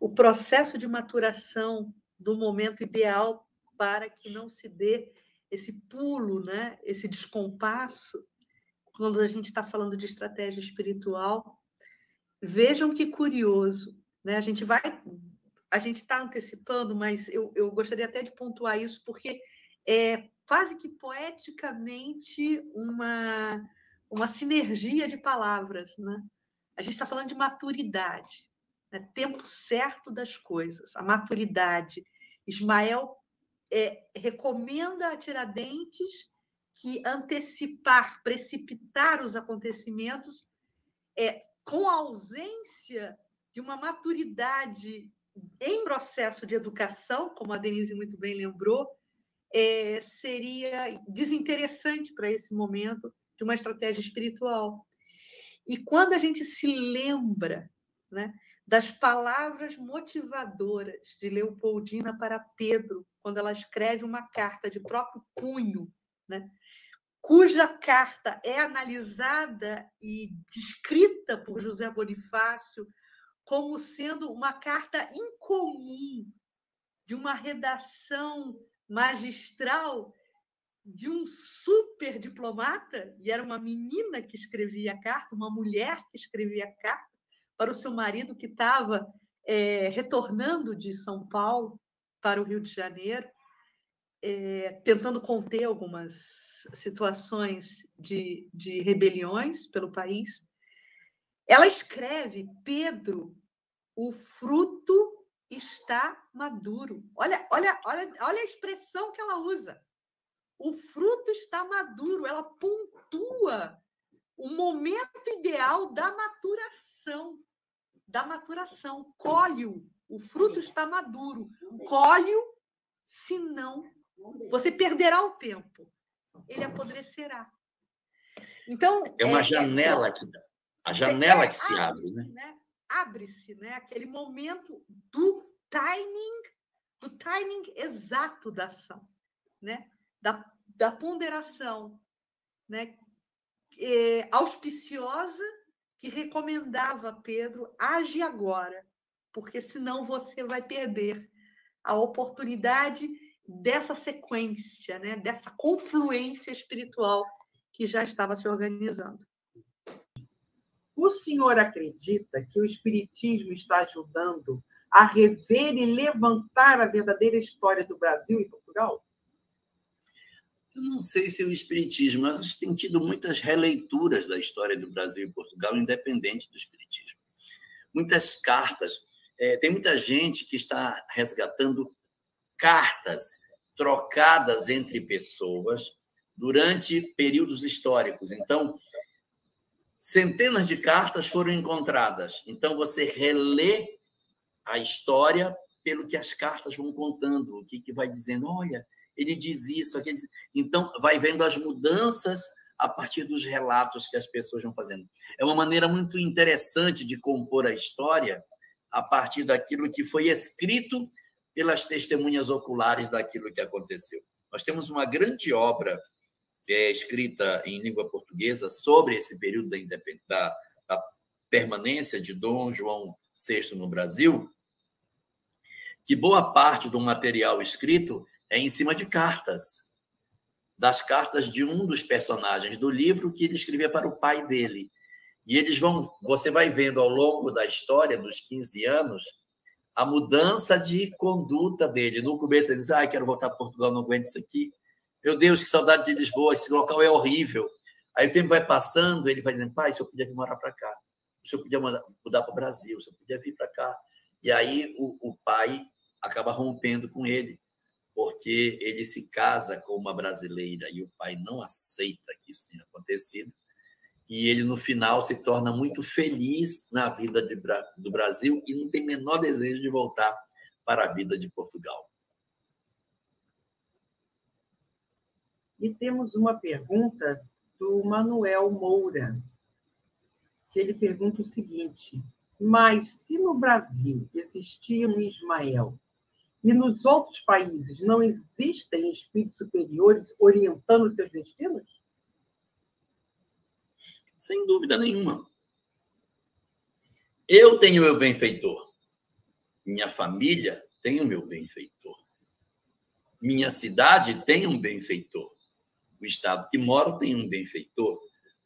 O processo de maturação do momento ideal para que não se dê esse pulo, né, esse descompasso, quando a gente está falando de estratégia espiritual. Vejam que curioso, né? A gente está antecipando, mas eu gostaria até de pontuar isso, porque é quase que poeticamente uma sinergia de palavras, né? A gente está falando de maturidade, né? Tempo certo das coisas, a maturidade. Ismael recomenda a Tiradentes que precipitar os acontecimentos com a ausência de uma maturidade em processo de educação, como a Denise muito bem lembrou, seria desinteressante para esse momento de uma estratégia espiritual. E quando a gente se lembra, né, das palavras motivadoras de Leopoldina para Pedro, quando ela escreve uma carta de próprio punho, né, cuja carta é analisada e descrita por José Bonifácio como sendo uma carta incomum, de uma redação magistral de um super diplomata, e era uma menina que escrevia a carta, uma mulher que escrevia a carta para o seu marido que estava retornando de São Paulo para o Rio de Janeiro, tentando conter algumas situações de rebeliões pelo país. Ela escreve: Pedro, o fruto está maduro. Olha a expressão que ela usa. O fruto está maduro. Ela pontua o momento ideal da maturação. Colhe-o. O fruto está maduro. Colhe-o, senão você perderá o tempo. Ele apodrecerá. Então, é uma janela que dá. A janela que se abre, né? Abre-se, né? Aquele momento do timing exato da ação, né? Da ponderação, né? Auspiciosa, que recomendava a Pedro: age agora, porque senão você vai perder a oportunidade dessa sequência, né? Dessa confluência espiritual que já estava se organizando. O senhor acredita que o Espiritismo está ajudando a rever e levantar a verdadeira história do Brasil e Portugal? Eu não sei se o Espiritismo, mas tem tido muitas releituras da história do Brasil e Portugal, independente do Espiritismo. Muitas cartas. Tem muita gente que está resgatando cartas trocadas entre pessoas durante períodos históricos. Então, centenas de cartas foram encontradas. Então, você relê a história pelo que as cartas vão contando, o que vai dizendo. Olha, ele diz isso, aquele... Então, vai vendo as mudanças a partir dos relatos que as pessoas vão fazendo. É uma maneira muito interessante de compor a história a partir daquilo que foi escrito pelas testemunhas oculares daquilo que aconteceu. Nós temos uma grande obra escrita em língua portuguesa sobre esse período da permanência de Dom João VI no Brasil, que boa parte do material escrito é em cima de cartas, das cartas de um dos personagens do livro que ele escrevia para o pai dele. E você vai vendo ao longo da história dos 15 anos a mudança de conduta dele. No começo ele diz: quero voltar para Portugal, não aguento isso aqui. Meu Deus, que saudade de Lisboa, esse local é horrível. Aí o tempo vai passando, ele vai dizendo: pai, o senhor podia vir morar para cá, o senhor podia mudar para o Brasil, o senhor podia vir para cá. E aí o pai acaba rompendo com ele, porque ele se casa com uma brasileira e o pai não aceita que isso tenha acontecido. E ele, no final, se torna muito feliz na vida do Brasil e não tem o menor desejo de voltar para a vida de Portugal. E temos uma pergunta do Manuel Moura, que ele pergunta o seguinte: mas se no Brasil existia um Ismael e nos outros países não existem espíritos superiores orientando os seus destinos? Sem dúvida nenhuma. Eu tenho meu benfeitor. Minha família tem o meu benfeitor. Minha cidade tem um benfeitor. O estado que moro tem um benfeitor.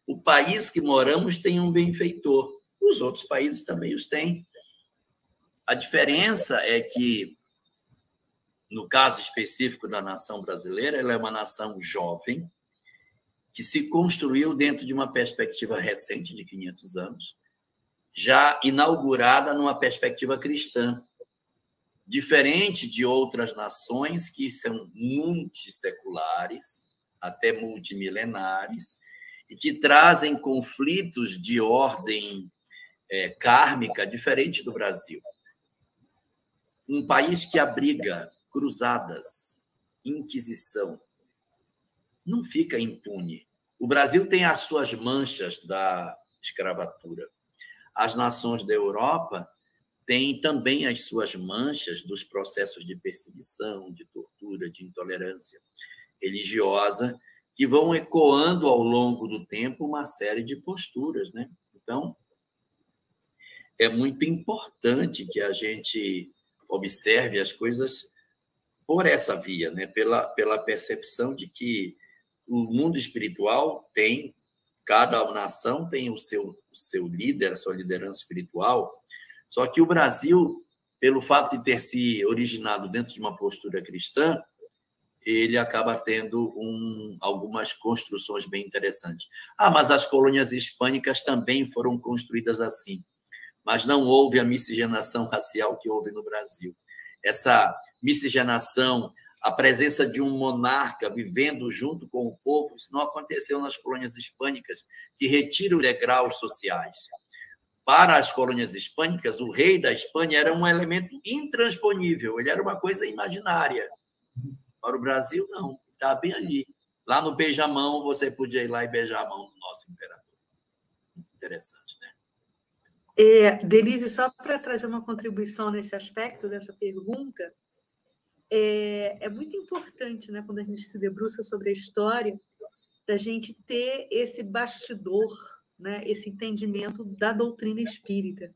O país que moramos tem um benfeitor. Os outros países também os têm. A diferença é que, no caso específico da nação brasileira, ela é uma nação jovem, que se construiu dentro de uma perspectiva recente de 500 anos, já inaugurada numa perspectiva cristã, diferente de outras nações que são multisseculares, até multimilenares, e que trazem conflitos de ordem kármica diferente do Brasil. Um país que abriga cruzadas, inquisição, não fica impune. O Brasil tem as suas manchas da escravatura. As nações da Europa têm também as suas manchas dos processos de perseguição, de tortura, de intolerância religiosa, que vão ecoando ao longo do tempo uma série de posturas, né? Então, é muito importante que a gente observe as coisas por essa via, né? Pela percepção de que o mundo espiritual tem, cada nação tem o seu líder, a sua liderança espiritual, só que o Brasil, pelo fato de ter se originado dentro de uma postura cristã, ele acaba tendo algumas construções bem interessantes. Mas as colônias hispânicas também foram construídas assim, mas não houve a miscigenação racial que houve no Brasil. Essa miscigenação, a presença de um monarca vivendo junto com o povo, isso não aconteceu nas colônias hispânicas, que retiram os degraus sociais. Para as colônias hispânicas, o rei da Espanha era um elemento intransponível, ele era uma coisa imaginária. Para o Brasil, não, está bem ali. Lá no beijamão, você podia ir lá e beijar a mão do nosso imperador. Interessante, né? Denise, só para trazer uma contribuição nesse aspecto dessa pergunta, é muito importante, né, quando a gente se debruça sobre a história, da gente ter esse bastidor, né, esse entendimento da doutrina espírita.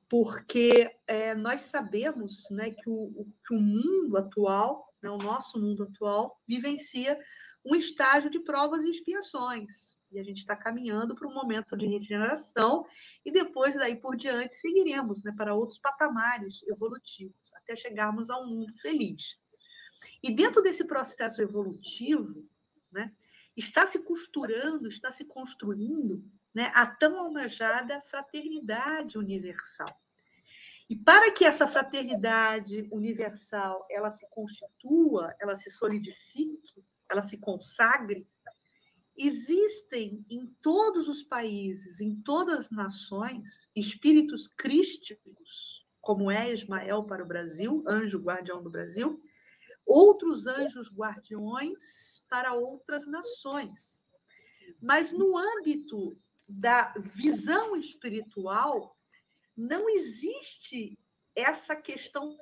Porque nós sabemos, né, que o mundo atual, né, o nosso mundo atual, vivencia um estágio de provas e expiações. E a gente está caminhando para um momento de regeneração e depois, daí por diante, seguiremos, né, para outros patamares evolutivos, até chegarmos a um mundo feliz. E dentro desse processo evolutivo, né, está se costurando, está se construindo, né, a tão almejada fraternidade universal. E para que essa fraternidade universal ela se constitua, ela se solidifique, ela se consagre, existem em todos os países, em todas as nações, espíritos crísticos, como é Ismael para o Brasil, anjo guardião do Brasil, outros anjos guardiões para outras nações. Mas no âmbito da visão espiritual, não existe essa questão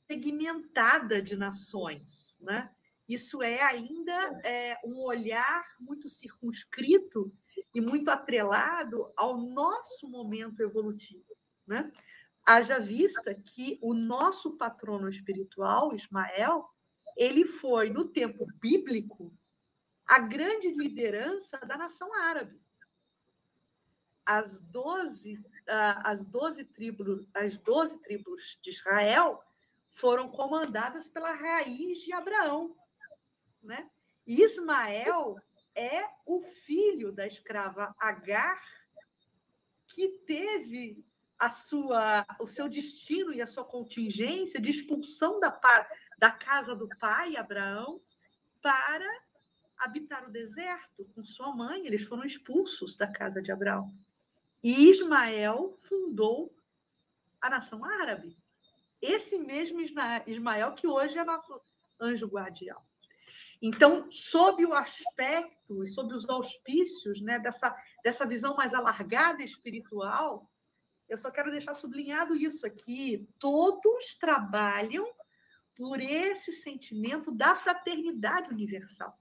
segmentada de nações, né? Isso é ainda um olhar muito circunscrito e muito atrelado ao nosso momento evolutivo, né? Haja vista que o nosso patrono espiritual, Ismael, ele foi, no tempo bíblico, a grande liderança da nação árabe. As 12 tribos de Israel foram comandadas pela raiz de Abraão, né? E Ismael é o filho da escrava Agar, que teve o seu destino e a sua contingência de expulsão da casa do pai, Abraão, para habitar o deserto com sua mãe. Eles foram expulsos da casa de Abraão. E Ismael fundou a nação árabe. Esse mesmo Ismael que hoje é nosso anjo guardião. Então, sob o aspecto e sob os auspícios, né, dessa visão mais alargada espiritual, eu só quero deixar sublinhado isso aqui. Todos trabalham por esse sentimento da fraternidade universal.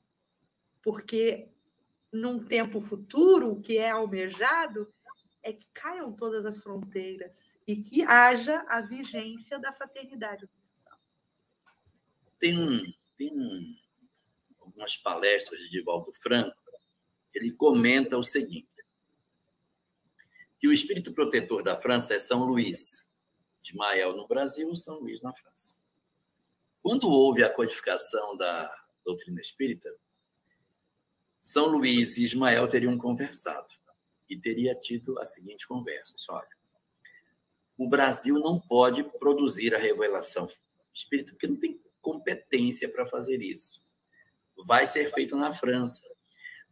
Porque, num tempo futuro, o que é almejado é que caiam todas as fronteiras e que haja a vigência da fraternidade universal. Tem algumas palestras de Divaldo Franco, ele comenta o seguinte, que o espírito protetor da França é São Luís, Ismael no Brasil, São Luís na França. Quando houve a codificação da doutrina espírita, São Luís e Ismael teriam conversado e teria tido a seguinte conversa: olha, o Brasil não pode produzir a revelação espírita porque não tem competência para fazer isso. Vai ser feito na França,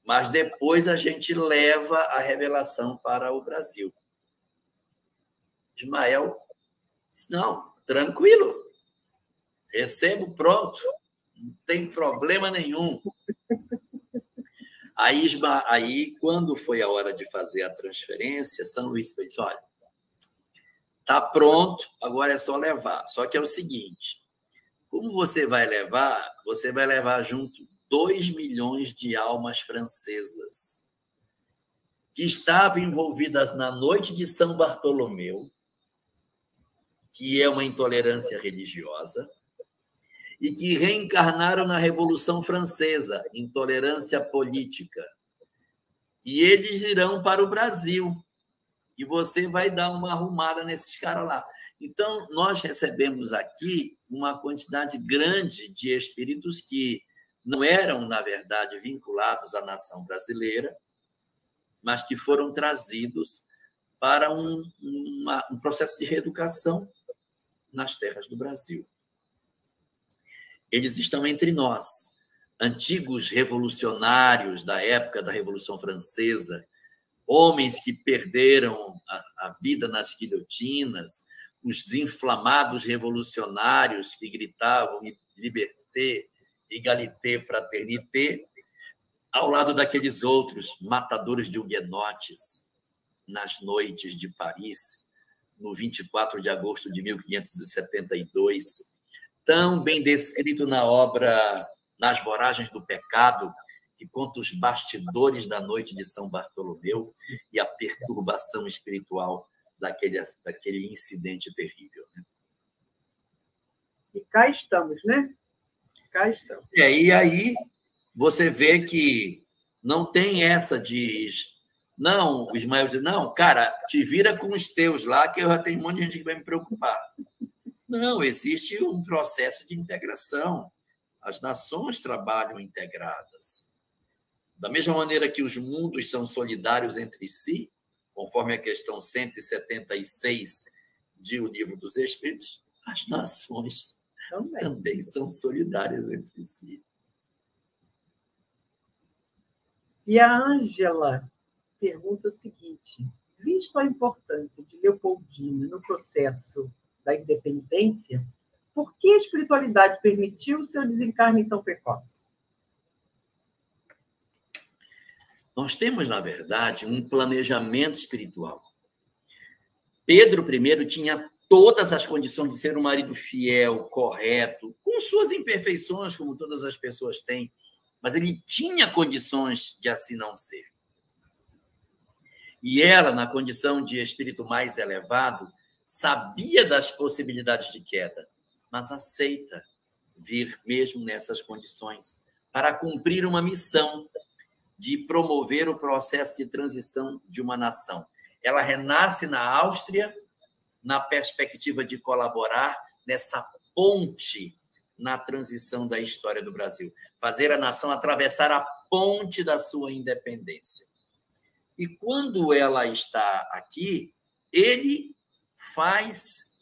mas depois a gente leva a revelação para o Brasil. Ismael disse, não, tranquilo, recebo pronto, não tem problema nenhum. Aí, quando foi a hora de fazer a transferência, São Luís disse, olha, está pronto, agora é só levar. Só que é o seguinte, como você vai levar junto 2 milhões de almas francesas que estavam envolvidas na noite de São Bartolomeu, que é uma intolerância religiosa, e que reencarnaram na Revolução Francesa, intolerância política. E eles irão para o Brasil. e você vai dar uma arrumada nesses caras lá. Então, nós recebemos aqui uma quantidade grande de espíritos que não eram, na verdade, vinculados à nação brasileira, mas que foram trazidos para um processo de reeducação nas terras do Brasil. Eles estão entre nós, antigos revolucionários da época da Revolução Francesa, homens que perderam a vida nas guilhotinas, os inflamados revolucionários que gritavam liberté, égalité, fraternité, ao lado daqueles outros matadores de huguenotes nas noites de Paris, no 24 de agosto de 1572, tão bem descrito na obra Nas Voragens do Pecado, que conta os bastidores da noite de São Bartolomeu e a perturbação espiritual daquele incidente terrível. Né? E cá estamos, né? Cá estamos. E aí você vê que não tem essa de... Não, o Ismael diz, não, cara, te vira com os teus lá, que eu já tenho um monte de gente que vai me preocupar. Não, existe um processo de integração. As nações trabalham integradas. Da mesma maneira que os mundos são solidários entre si, conforme a questão 176 de O Livro dos Espíritos, as nações também são solidárias entre si. E a Ângela pergunta o seguinte: visto a importância de Leopoldina no processo da independência, por que a espiritualidade permitiu o seu desencarne tão precoce? Nós temos, na verdade, um planejamento espiritual. Pedro I tinha todas as condições de ser um marido fiel, correto, com suas imperfeições, como todas as pessoas têm, mas ele tinha condições de assim não ser. E ela, na condição de espírito mais elevado, sabia das possibilidades de queda, mas aceita vir mesmo nessas condições para cumprir uma missão de promover o processo de transição de uma nação. Ela renasce na Áustria na perspectiva de colaborar nessa ponte na transição da história do Brasil, fazer a nação atravessar a ponte da sua independência. E quando ela está aqui, ele faz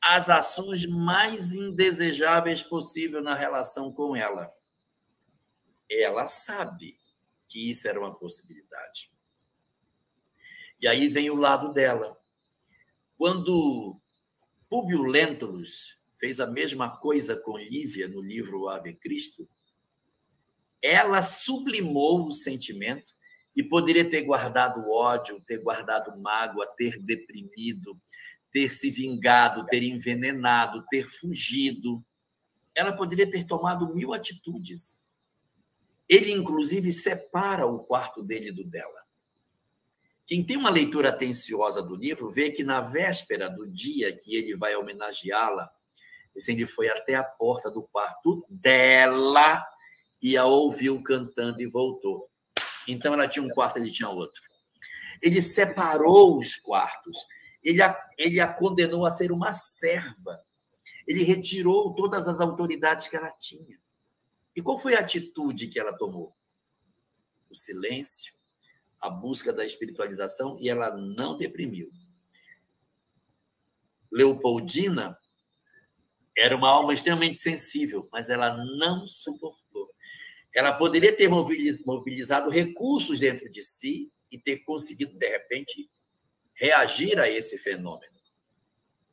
as ações mais indesejáveis possível na relação com ela. Ela sabe que isso era uma possibilidade. E aí vem o lado dela. Quando Públio Lentulus fez a mesma coisa com Lívia no livro Ave Cristo, ela sublimou o sentimento e poderia ter guardado ódio, ter guardado mágoa, ter deprimido, ter se vingado, ter envenenado, ter fugido. Ela poderia ter tomado 1000 atitudes. Ele, inclusive, separa o quarto dele do dela. Quem tem uma leitura atenciosa do livro vê que, na véspera do dia que ele vai homenageá-la, ele foi até a porta do quarto dela e a ouviu cantando e voltou. Então, ela tinha um quarto, ele tinha outro. Ele separou os quartos. Ele a condenou a ser uma serva. Ele retirou todas as autoridades que ela tinha. E qual foi a atitude que ela tomou? O silêncio, a busca da espiritualização, e ela não deprimiu. Leopoldina era uma alma extremamente sensível, mas ela não suportou. Ela poderia ter mobilizado recursos dentro de si e ter conseguido, de repente, reagir a esse fenômeno.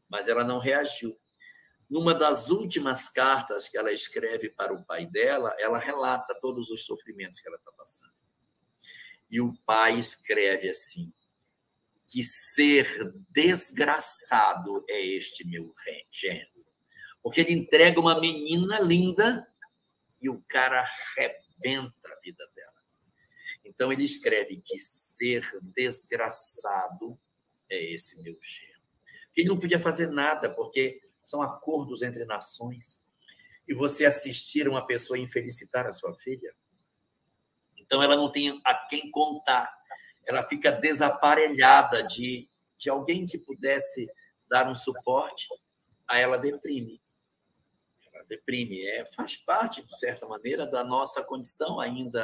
Mas ela não reagiu. Numa das últimas cartas que ela escreve para o pai dela, ela relata todos os sofrimentos que ela está passando. E o pai escreve assim: que ser desgraçado é este meu gênero. Porque ele entrega uma menina linda e o cara arrebenta a vida dela. Então, ele escreve que ser desgraçado é esse meu gênero. Ele não podia fazer nada, porque são acordos entre nações. E você assistir uma pessoa infelicitar a sua filha, então ela não tem a quem contar. ela fica desaparelhada de alguém que pudesse dar um suporte, aí ela deprime. Ela deprime. Faz parte, de certa maneira, da nossa condição ainda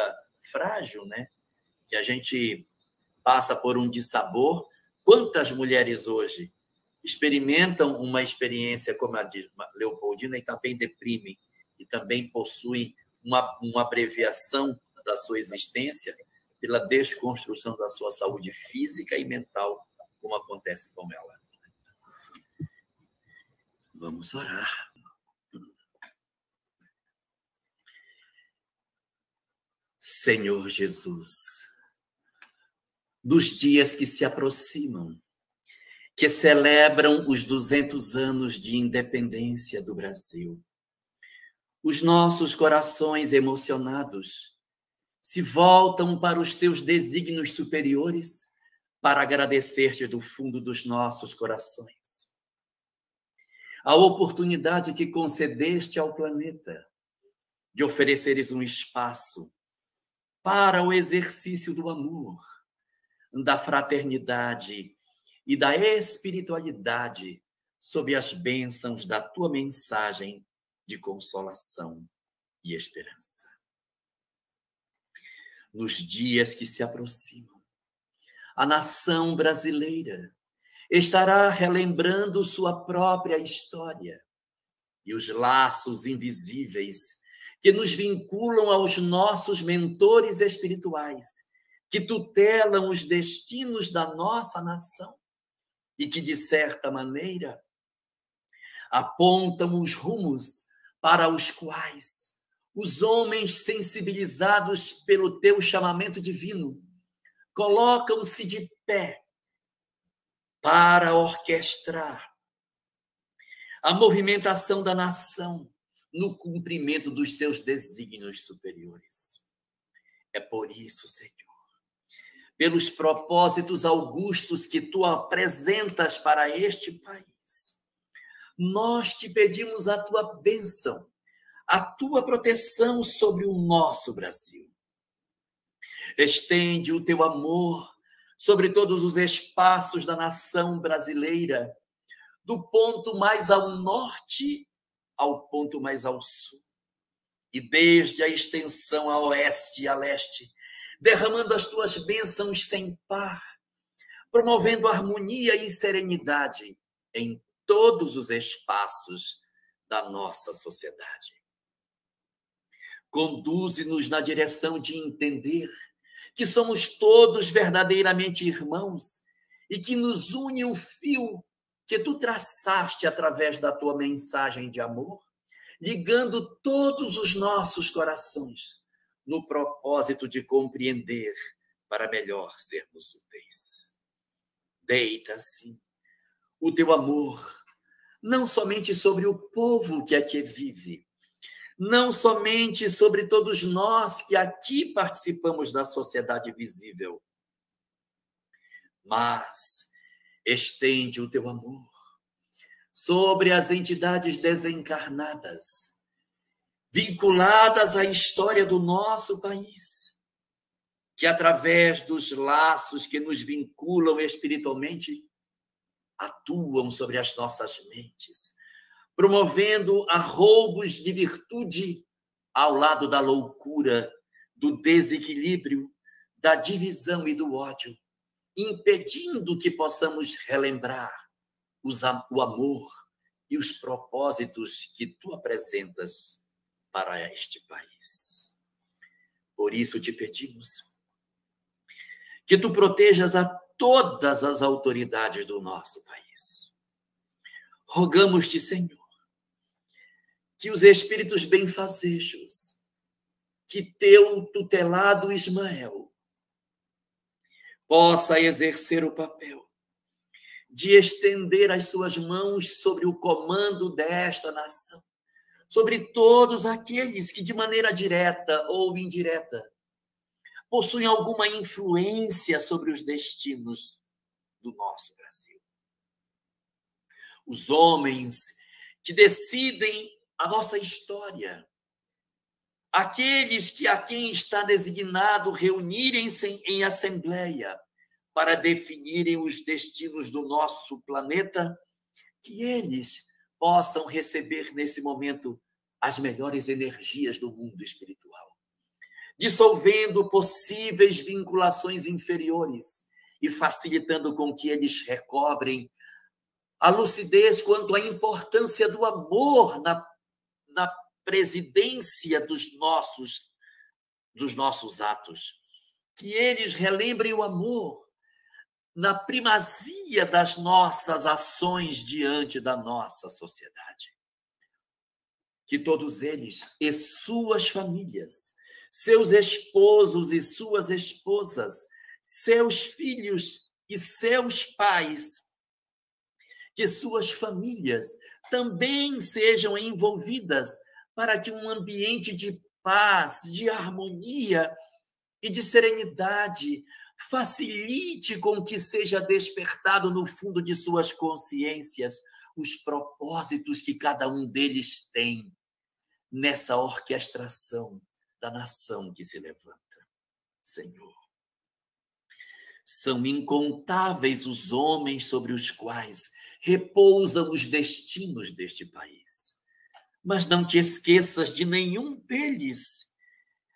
frágil, né? Que a gente passa por um dissabor. Quantas mulheres hoje experimentam uma experiência como a de Leopoldina e também deprimem, e também possuem uma abreviação da sua existência pela desconstrução da sua saúde física e mental, como acontece com ela. Vamos orar. Senhor Jesus, dos dias que se aproximam, que celebram os 200 anos de independência do Brasil, os nossos corações emocionados se voltam para os teus desígnios superiores para agradecer-te do fundo dos nossos corações a oportunidade que concedeste ao planeta de ofereceres um espaço para o exercício do amor, da fraternidade e da espiritualidade sob as bênçãos da tua mensagem de consolação e esperança. Nos dias que se aproximam, a nação brasileira estará relembrando sua própria história e os laços invisíveis que nos vinculam aos nossos mentores espirituais, que tutelam os destinos da nossa nação e que, de certa maneira, apontam os rumos para os quais os homens sensibilizados pelo teu chamamento divino colocam-se de pé para orquestrar a movimentação da nação no cumprimento dos seus desígnios superiores. É por isso, Senhor, pelos propósitos augustos que tu apresentas para este país, nós te pedimos a tua bênção, a tua proteção sobre o nosso Brasil. Estende o teu amor sobre todos os espaços da nação brasileira, do ponto mais ao norte ao ponto mais ao sul, e desde a extensão a oeste e a leste, derramando as tuas bênçãos sem par, promovendo harmonia e serenidade em todos os espaços da nossa sociedade. Conduze-nos na direção de entender que somos todos verdadeiramente irmãos e que nos une o fio que tu traçaste através da tua mensagem de amor, ligando todos os nossos corações no propósito de compreender para melhor sermos úteis. Deita, assim, o teu amor, não somente sobre o povo que aqui vive, não somente sobre todos nós que aqui participamos da sociedade visível, mas estende o teu amor sobre as entidades desencarnadas, vinculadas à história do nosso país, que através dos laços que nos vinculam espiritualmente, atuam sobre as nossas mentes, promovendo arroubos de virtude ao lado da loucura, do desequilíbrio, da divisão e do ódio, impedindo que possamos relembrar o amor e os propósitos que tu apresentas para este país. Por isso te pedimos que tu protejas a todas as autoridades do nosso país. Rogamos-te, Senhor, que os espíritos benfazejos, que teu tutelado Ismael possa exercer o papel de estender as suas mãos sobre o comando desta nação, sobre todos aqueles que, de maneira direta ou indireta, possuem alguma influência sobre os destinos do nosso Brasil. Os homens que decidem a nossa história, aqueles que a quem está designado reunirem-se em assembleia para definirem os destinos do nosso planeta, que eles possam receber nesse momento as melhores energias do mundo espiritual, dissolvendo possíveis vinculações inferiores e facilitando com que eles recobrem a lucidez quanto à importância do amor na presidência dos nossos atos. Que eles relembrem o amor na primazia das nossas ações diante da nossa sociedade. Que todos eles e suas famílias, seus esposos e suas esposas, seus filhos e seus pais, que suas famílias também sejam envolvidas para que um ambiente de paz, de harmonia e de serenidade facilite com que seja despertado no fundo de suas consciências os propósitos que cada um deles tem nessa orquestração da nação que se levanta. Senhor, são incontáveis os homens sobre os quais repousam os destinos deste país. Mas não te esqueças de nenhum deles,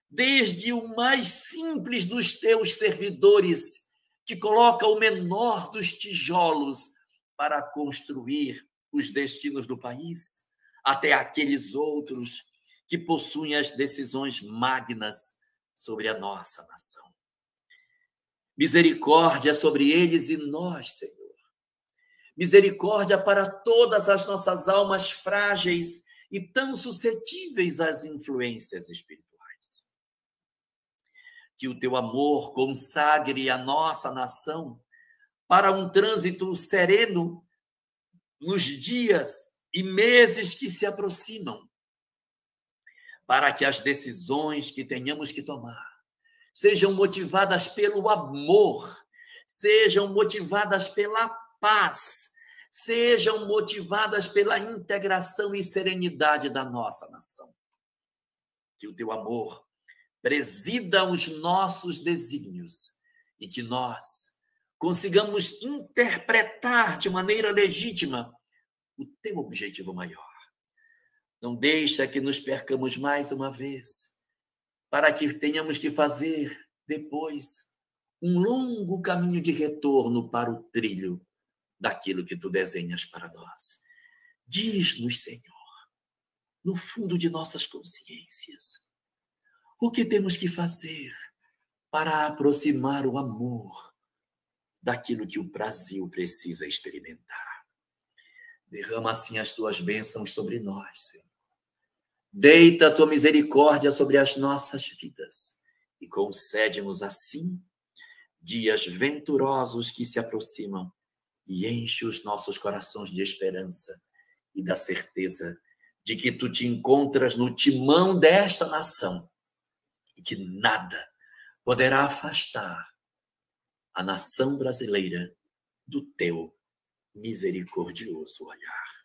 desde o mais simples dos teus servidores, que coloca o menor dos tijolos para construir os destinos do país, até aqueles outros que possuem as decisões magnas sobre a nossa nação. Misericórdia sobre eles e nós, Senhor. Misericórdia para todas as nossas almas frágeis e tão suscetíveis às influências espirituais. Que o teu amor consagre a nossa nação para um trânsito sereno nos dias e meses que se aproximam, para que as decisões que tenhamos que tomar sejam motivadas pelo amor, sejam motivadas pela paz, sejam motivadas pela integração e serenidade da nossa nação. Que o teu amor presida os nossos desígnios e que nós consigamos interpretar de maneira legítima o teu objetivo maior. Não deixa que nos percamos mais uma vez, para que tenhamos que fazer depois um longo caminho de retorno para o trilho daquilo que tu desenhas para nós. Diz-nos, Senhor, no fundo de nossas consciências, o que temos que fazer para aproximar o amor daquilo que o Brasil precisa experimentar. Derrama assim as tuas bênçãos sobre nós, Senhor. Deita a tua misericórdia sobre as nossas vidas e concede-nos assim dias venturosos que se aproximam e enche os nossos corações de esperança e da certeza de que tu te encontras no timão desta nação e que nada poderá afastar a nação brasileira do teu misericordioso olhar.